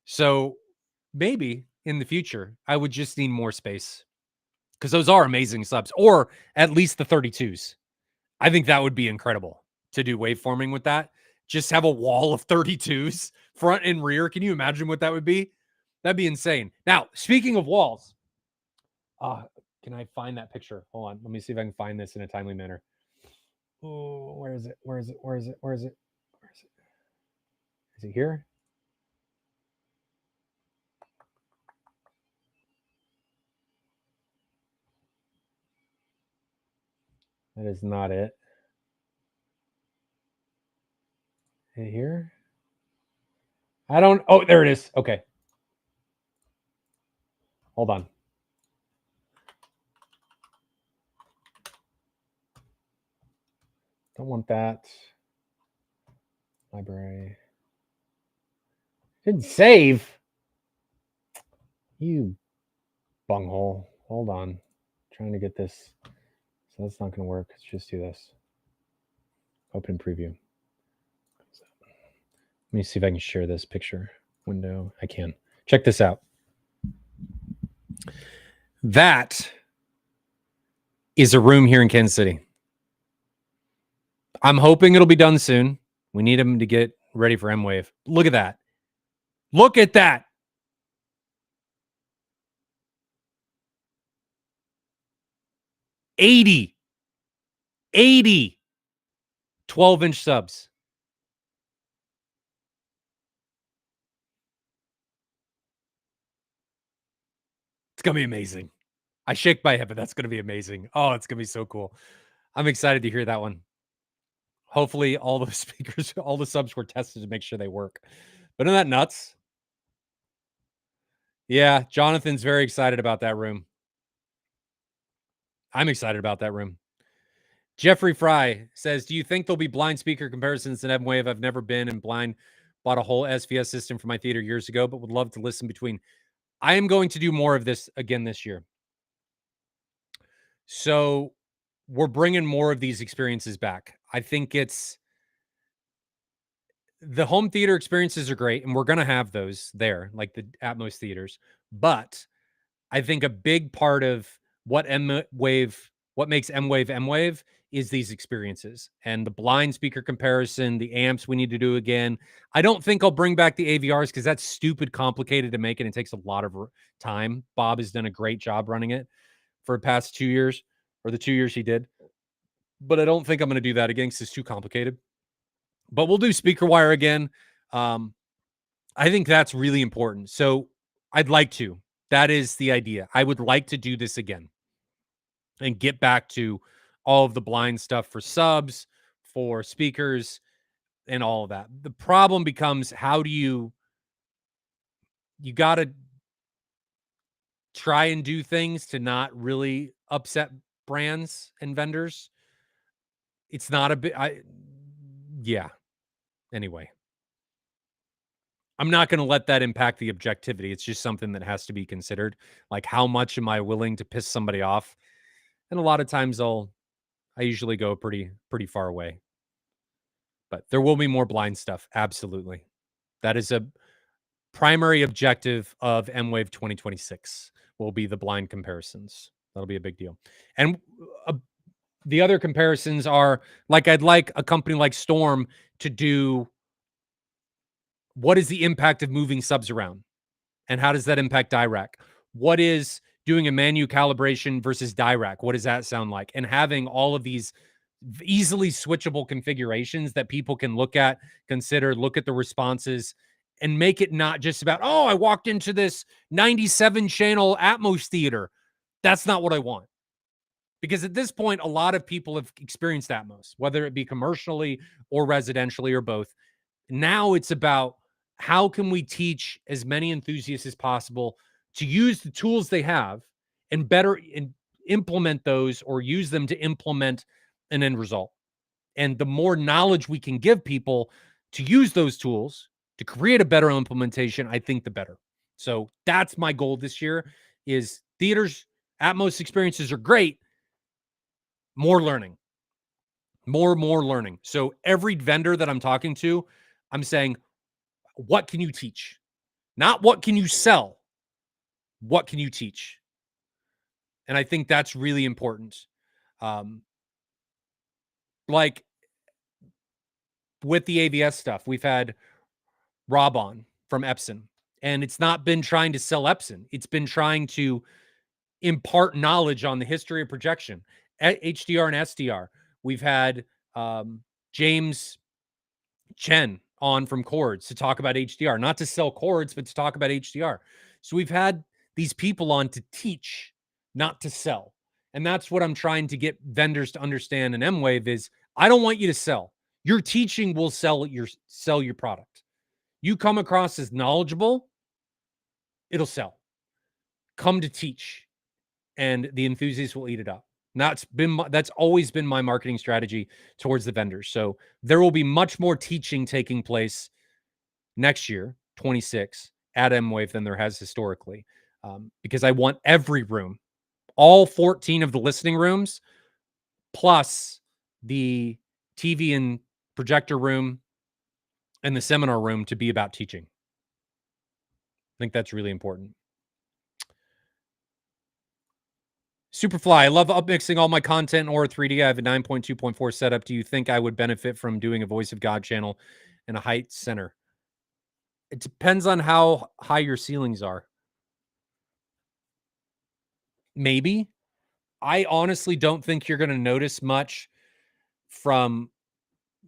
Speaker 1: So maybe in the future, I would just need more space, because those are amazing subs, or at least the 32s. I think that would be incredible to do waveforming with that. Just have a wall of 32s front and rear. Can you imagine what that would be? That'd be insane. Now, speaking of walls, can I find that picture? Hold on. Let me see if I can find this in a timely manner. Oh, where is it? Where is it? Where is it? Where is it? Where is it? Is it here? That is not it. Is it here? I don't. Oh, there it is. Okay. Hold on. Don't want that. Library. Didn't save. You bunghole. Hold on. Trying to get this. So that's not going to work. Let's just do this. Open preview. Let me see if I can share this picture window. I can. Check this out. That is a room here in Kansas City. I'm hoping it'll be done soon. We need them to get ready for M-Wave. Look at that. Look at that. 80 12-inch subs. It's going to be amazing. I shake my head, but that's going to be amazing. Oh, it's going to be so cool. I'm excited to hear that one. Hopefully all the speakers, all the subs were tested to make sure they work. But isn't that nuts? Yeah, Jonathan's very excited about that room. I'm excited about that room. Jeffrey Fry says, do you think there'll be blind speaker comparisons in M-Wave? I've never been in blind. Bought a whole SVS system for my theater years ago, but would love to listen between. I am going to do more of this again this year. So we're bringing more of these experiences back. I think the home theater experiences are great, and we're going to have those there, like the Atmos theaters. But I think a big part of what makes M-Wave is these experiences and the blind speaker comparison, the amps we need to do again. I don't think I'll bring back the AVRs because that's stupid complicated to make, and it takes a lot of time. Bob has done a great job running it for the past 2 years, or the 2 years he did. But I don't think I'm going to do that again because it's too complicated. But we'll do speaker wire again. I think that's really important. So I'd like to. That is the idea. I would like to do this again and get back to all of the blind stuff for subs, for speakers, and all of that. The problem becomes, how do you got to try and do things to not really upset brands and vendors. It's not a bit yeah, anyway. I'm not gonna let that impact the objectivity, it's just something that has to be considered, like, how much am I willing to piss somebody off? And a lot of times I usually go pretty far away, but there will be more blind stuff, absolutely. That is a primary objective of M-Wave 2026 will be the blind comparisons. That'll be a big deal. And, the other comparisons are, like, I'd like a company like Storm to do what is the impact of moving subs around? And how does that impact Dirac? What is doing a manu calibration versus Dirac? What does that sound like? And having all of these easily switchable configurations that people can look at, consider, look at the responses, and make it not just about, oh, I walked into this 97 channel Atmos theater. That's not what I want. Because at this point, a lot of people have experienced Atmos, whether it be commercially or residentially or both. Now it's about how can we teach as many enthusiasts as possible to use the tools they have and better implement those or use them to implement an end result. And the more knowledge we can give people to use those tools to create a better implementation, I think the better. So that's my goal this year is theaters, Atmos experiences are great, more learning, more learning. So every vendor that I'm talking to, I'm saying, what can you teach? Not what can you sell? What can you teach? And I think that's really important. Um, like with the AVS stuff, we've had Rob on from Epson, and it's not been trying to sell Epson. It's been trying to impart knowledge on the history of projection, HDR and SDR. We've had James Chen on from Chords to talk about HDR, not to sell Chords, but to talk about HDR. So we've had these people on to teach, not to sell. And that's what I'm trying to get vendors to understand in M-Wave is I don't want you to sell. Your teaching will sell your product. You come across as knowledgeable, it'll sell. Come to teach, and the enthusiasts will eat it up. That's always been my marketing strategy towards the vendors. So there will be much more teaching taking place next year, 26, at M-Wave than there has historically, because I want every room, all 14 of the listening rooms, plus the TV and projector room and the seminar room to be about teaching. I think that's really important. Superfly, I love upmixing all my content or 3D. I have a 9.2.4 setup. Do you think I would benefit from doing a Voice of God channel and a height center? It depends on how high your ceilings are. Maybe. I honestly don't think you're going to notice much from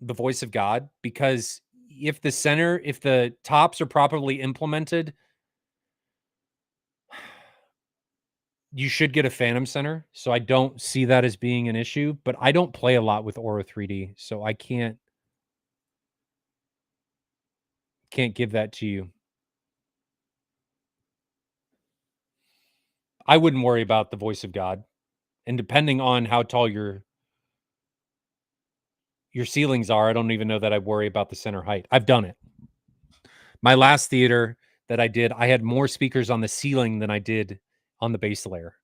Speaker 1: the Voice of God because if the tops are properly implemented, you should get a Phantom Center. So I don't see that as being an issue, but I don't play a lot with Aura 3D, so I can't give that to you. I wouldn't worry about the Voice of God. And depending on how tall your ceilings are, I don't even know that I worry about the center height. I've done it. My last theater that I did, I had more speakers on the ceiling than I did on the base layer.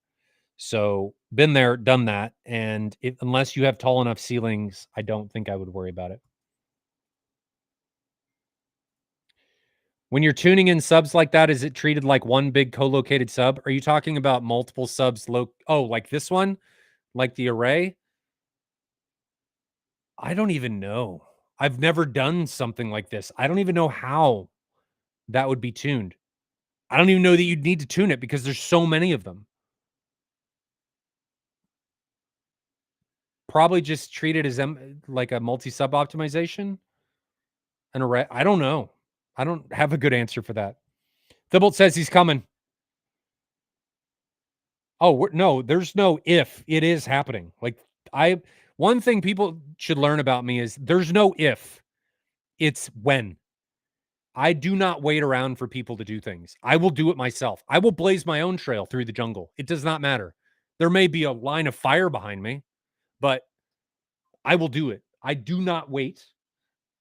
Speaker 1: So been there, done that. And unless you have tall enough ceilings, I don't think I would worry about it. When you're tuning in subs like that, is it treated like one big co-located sub? Are you talking about multiple subs? Like this one? Like the array? I don't even know. I've never done something like this. I don't even know how that would be tuned. I don't even know that you'd need to tune it because there's so many of them. Probably just treat it as like a multi-sub optimization, an array. I don't know. I don't have a good answer for that. Thibault says he's coming. Oh, no, there's no if. It is happening. Like one thing people should learn about me is there's no if. It's when. I do not wait around for people to do things. I will do it myself. I will blaze my own trail through the jungle. It does not matter. There may be a line of fire behind me, but I will do it. I do not wait.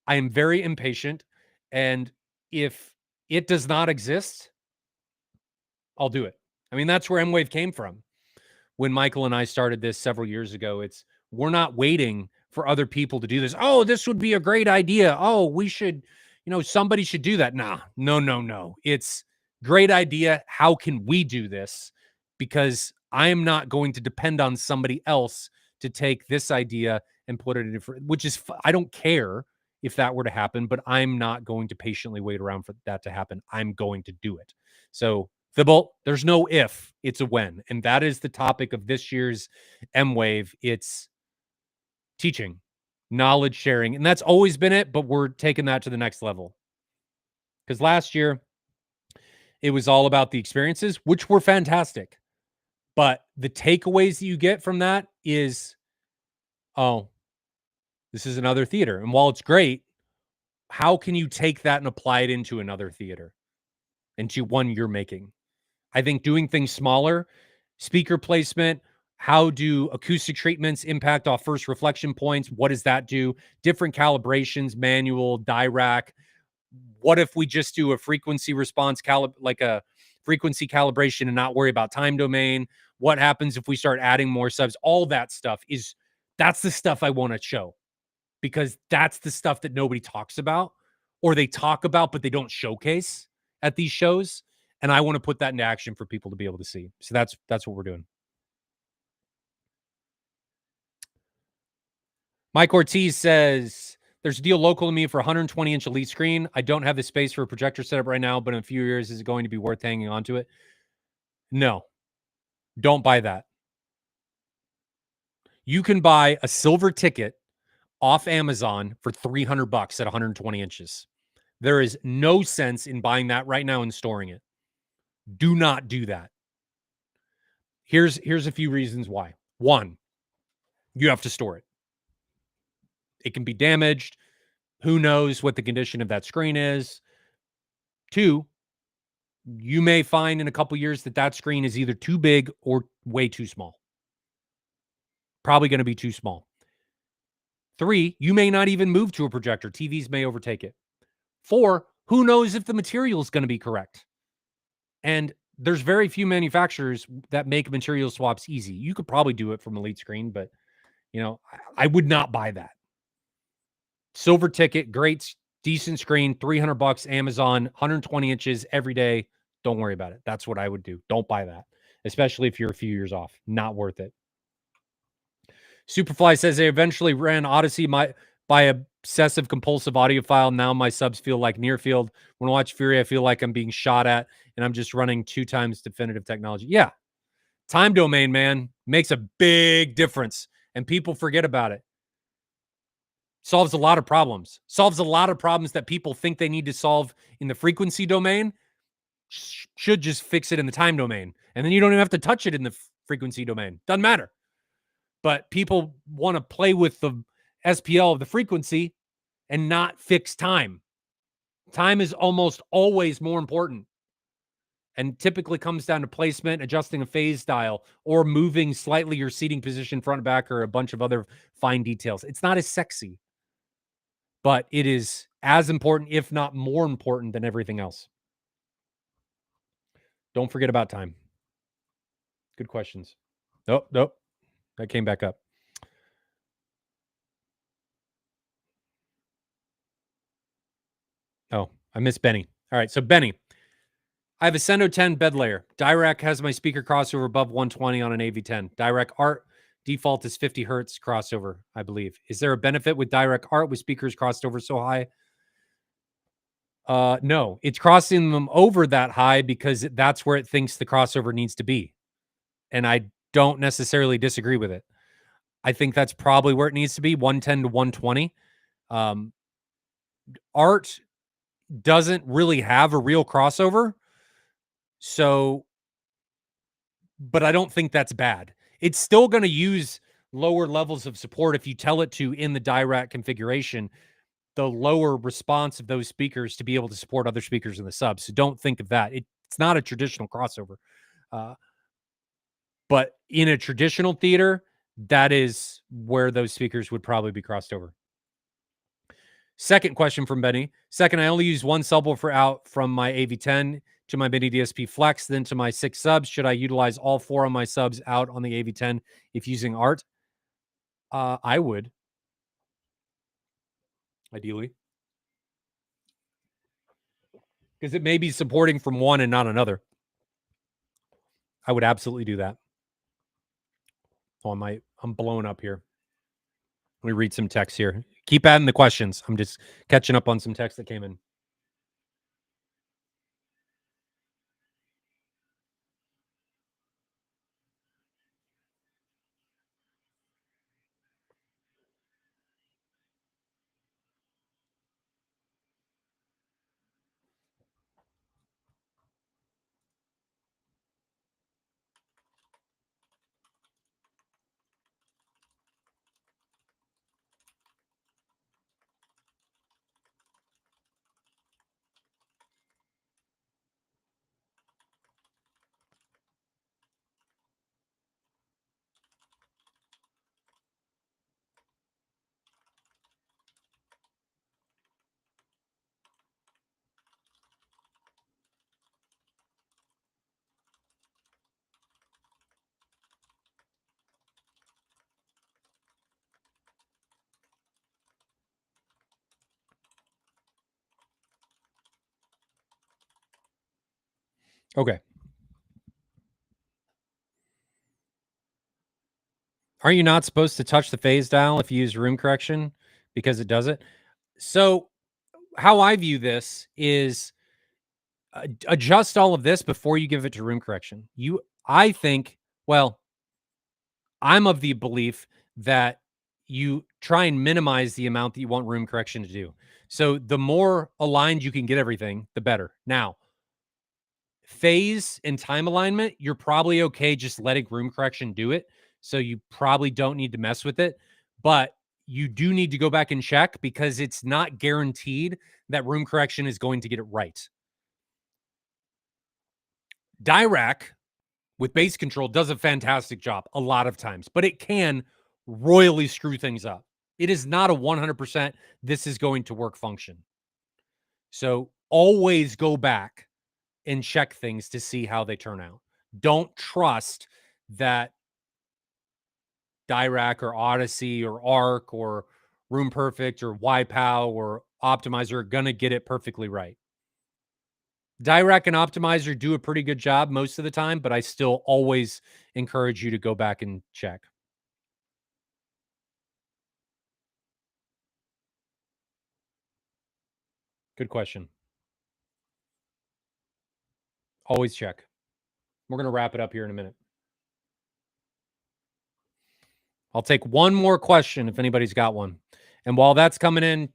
Speaker 1: I am very impatient. And if it does not exist, I'll do it. I mean, that's where M-Wave came from. When Michael and I started this several years ago, we're not waiting for other people to do this. Oh, this would be a great idea. Oh, we should, somebody should do that. Nah, no, no, no. It's great idea. How can we do this? Because I am not going to depend on somebody else to take this idea and put it in, which is, I don't care if that were to happen, but I'm not going to patiently wait around for that to happen. I'm going to do it. So Thibault, there's no if, it's a when. And that is the topic of this year's M-Wave. It's teaching, knowledge sharing. And that's always been it, but we're taking that to the next level. Because last year, it was all about the experiences, which were fantastic. But the takeaways that you get from that is, oh, this is another theater. And while it's great, how can you take that and apply it into another theater, into one you're making? I think doing things smaller, speaker placement, how do acoustic treatments impact off first reflection points? What does that do? Different calibrations, manual, Dirac. What if we just do a frequency response, like a frequency calibration and not worry about time domain? What happens if we start adding more subs? All that stuff that's the stuff I want to show, because that's the stuff that nobody talks about, or they talk about, but they don't showcase at these shows. And I want to put that into action for people to be able to see. So that's what we're doing. Mike Ortiz says, there's a deal local to me for 120-inch elite screen. I don't have the space for a projector setup right now, but in a few years, is it going to be worth hanging on to it? No, don't buy that. You can buy a silver ticket off Amazon for $300 at 120 inches. There is no sense in buying that right now and storing it. Do not do that. Here's a few reasons why. One, you have to store it. It can be damaged. Who knows what the condition of that screen is? Two, you may find in a couple years that screen is either too big or way too small. Probably going to be too small. Three, you may not even move to a projector. TVs may overtake it. Four, who knows if the material is going to be correct? And there's very few manufacturers that make material swaps easy. You could probably do it from Elite Screen, but I would not buy that. Silver ticket, great, decent screen, $300, Amazon, 120 inches every day. Don't worry about it. That's what I would do. Don't buy that, especially if you're a few years off. Not worth it. Superfly says they eventually ran Odyssey by obsessive compulsive audiophile. Now my subs feel like near field. When I watch Fury, I feel like I'm being shot at, and I'm just running 2 times definitive technology. Yeah. Time domain, man, makes a big difference, and people forget about it. Solves a lot of problems. Solves a lot of problems that people think they need to solve in the frequency domain. Should just fix it in the time domain. And then you don't even have to touch it in the frequency domain. Doesn't matter. But people want to play with the SPL of the frequency and not fix time. Time is almost always more important, and typically comes down to placement, adjusting a phase dial, or moving slightly your seating position front and back, or a bunch of other fine details. It's not as sexy, but it is as important, if not more important, than everything else. Don't forget about time. Good questions. Nope. That came back up. Oh, I missed Benny. All right, so Benny, I have a Sendo 10 bed layer. Dirac has my speaker crossover above 120 on an AV10. Dirac Art default is 50 hertz crossover, I believe. Is there a benefit with Dirac Art with speakers crossed over so high? No, it's crossing them over that high because that's where it thinks the crossover needs to be. And I don't necessarily disagree with it. I think that's probably where it needs to be, 110 to 120. Art doesn't really have a real crossover. So, but I don't think that's bad. It's still going to use lower levels of support if you tell it to in the Dirac configuration, the lower response of those speakers to be able to support other speakers in the sub. So don't think of that. It's not a traditional crossover. But in a traditional theater, that is where those speakers would probably be crossed over. Second question from Benny. Second, I only use one subwoofer out from my AV10 to my mini DSP Flex, then to my 6 subs. Should I utilize all 4 of my subs out on the AV10 if using ART? I would, ideally, because it may be supporting from one and not another. I would absolutely do that. Oh, I'm blowing up here. Let me read some text here. Keep adding the questions. I'm just catching up on some text that came in. Okay. Are you not supposed to touch the phase dial if you use room correction because it does it? So, how I view this is adjust all of this before you give it to room correction. I think, well, I'm of the belief that you try and minimize the amount that you want room correction to do. So, the more aligned you can get everything, the better. Now, phase and time alignment, you're probably okay just letting room correction do it. So you probably don't need to mess with it. But you do need to go back and check because it's not guaranteed that room correction is going to get it right. Dirac with base control does a fantastic job a lot of times, but it can royally screw things up. It is not a 100% this is going to work function. So always go back and check things to see how they turn out. Don't trust that Dirac or Odyssey or Arc or Room Perfect or YPow or Optimizer are going to get it perfectly right. Dirac and Optimizer do a pretty good job most of the time, but I still always encourage you to go back and check. Good question. Always check. We're going to wrap it up here in a minute. I'll take one more question if anybody's got one. And while that's coming in,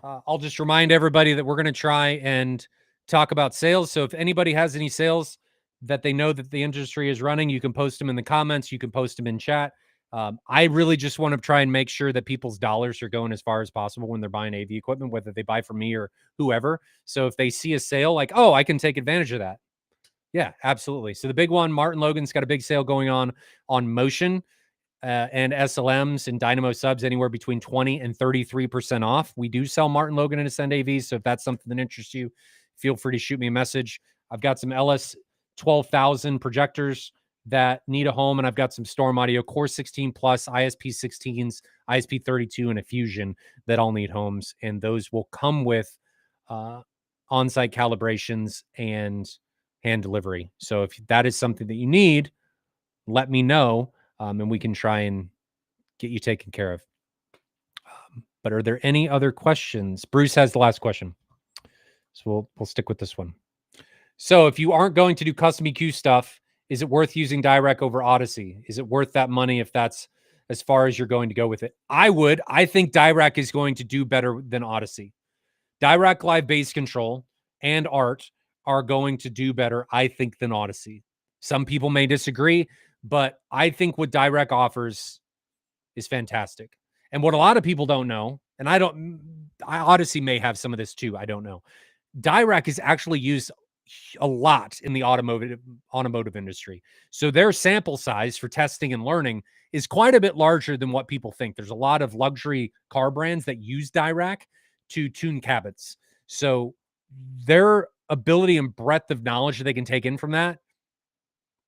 Speaker 1: I'll just remind everybody that we're going to try and talk about sales. So if anybody has any sales that they know that the industry is running, you can post them in the comments. You can post them in chat. I really just want to try and make sure that people's dollars are going as far as possible when they're buying AV equipment, whether they buy from me or whoever. So if they see a sale, like, oh, I can take advantage of that. Yeah, absolutely. So the big one, Martin Logan's got a big sale going on Motion and SLMs and Dynamo subs anywhere between 20 and 33% off. We do sell Martin Logan and Ascend AVs. So if that's something that interests you, feel free to shoot me a message. I've got some LS 12,000 projectors that need a home, and I've got some Storm Audio Core 16 Plus, ISP 16s, ISP 32, and a Fusion that all need homes. And those will come with on site calibrations and hand delivery. So if that is something that you need, let me know. And we can try and get you taken care of. But are there any other questions? Bruce has the last question, so we'll stick with this one. So if you aren't going to do custom EQ stuff, is it worth using Dirac over Odyssey? Is it worth that money if that's as far as you're going to go with it? I would. I think Dirac is going to do better than Odyssey. Dirac Live Bass Control and Art are going to do better, I think, than Odyssey. Some people may disagree, but I think what Dirac offers is fantastic. And what a lot of people don't know, and Odyssey may have some of this too, I don't know. Dirac is actually used a lot in the automotive industry. So their sample size for testing and learning is quite a bit larger than what people think. There's a lot of luxury car brands that use Dirac to tune cabins. So their ability and breadth of knowledge that they can take in from that,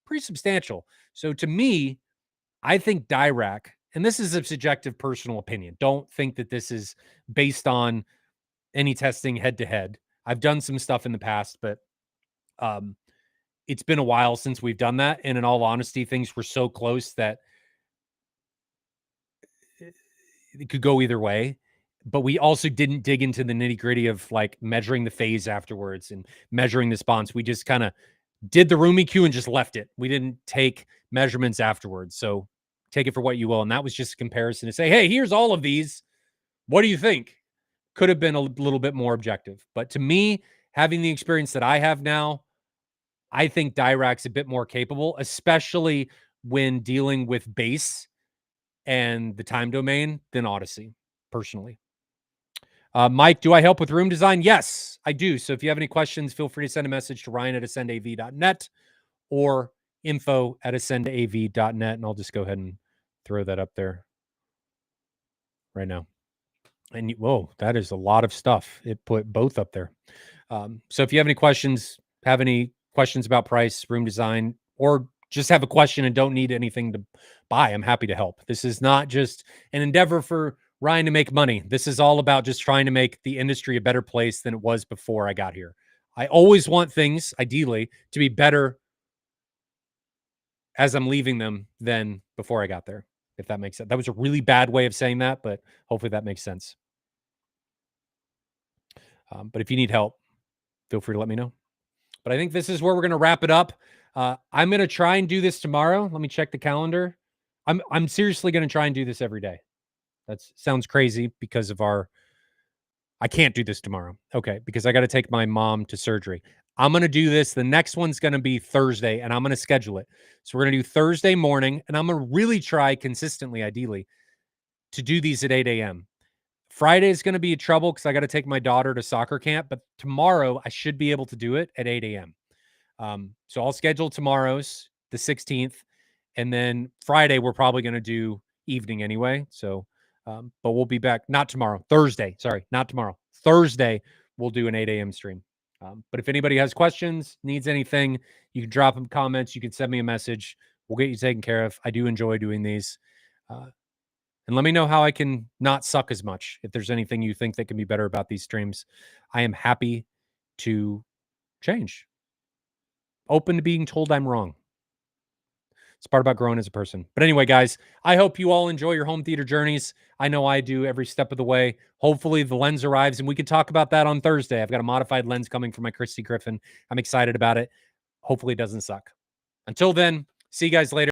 Speaker 1: pretty substantial. So to me, I think Dirac, and this is a subjective personal opinion. Don't think that this is based on any testing head to head. I've done some stuff in the past, but um, it's been a while since we've done that. And in all honesty, things were so close that it could go either way. But we also didn't dig into the nitty gritty of like measuring the phase afterwards and measuring the response. We just kind of did the room EQ and just left it. We didn't take measurements afterwards. So take it for what you will. And that was just a comparison to say, hey, here's all of these. What do you think? Could have been a little bit more objective. But to me, having the experience that I have now, I think Dirac's a bit more capable, especially when dealing with bass and the time domain than Odyssey, personally. Mike, do I help with room design? Yes, I do. So if you have any questions, feel free to send a message to ryan@ascendav.net or info@ascendav.net. And I'll just go ahead and throw that up there right now. And whoa, that is a lot of stuff. It put both up there. So if you have any questions about price, room design, or just have a question and don't need anything to buy, I'm happy to help. This is not just an endeavor for Ryan to make money. This is all about just trying to make the industry a better place than it was before I got here. I always want things, ideally, to be better as I'm leaving them than before I got there, if that makes sense. That was a really bad way of saying that, but hopefully that makes sense. But if you need help, feel free to let me know. But I think this is where we're going to wrap it up. I'm going to try and do this tomorrow. Let me check the calendar. I'm seriously going to try and do this every day. That sounds crazy because of I can't do this tomorrow. Okay, because I got to take my mom to surgery. I'm going to do this. The next one's going to be Thursday, and I'm going to schedule it. So we're going to do Thursday morning, and I'm going to really try consistently, ideally, to do these at 8 a.m. Friday is going to be trouble because I got to take my daughter to soccer camp, but tomorrow I should be able to do it at 8 a.m. So I'll schedule tomorrow's, the 16th, and then Friday we're probably going to do evening anyway. So, but we'll be back, not tomorrow, Thursday. Sorry, not tomorrow. Thursday we'll do an 8 a.m. stream. But if anybody has questions, needs anything, you can drop them comments. You can send me a message. We'll get you taken care of. I do enjoy doing these. And let me know how I can not suck as much. If there's anything you think that can be better about these streams, I am happy to change. Open to being told I'm wrong. It's part about growing as a person. But anyway, guys, I hope you all enjoy your home theater journeys. I know I do every step of the way. Hopefully the lens arrives, and we can talk about that on Thursday. I've got a modified lens coming from my Christy Griffin. I'm excited about it. Hopefully it doesn't suck. Until then, see you guys later.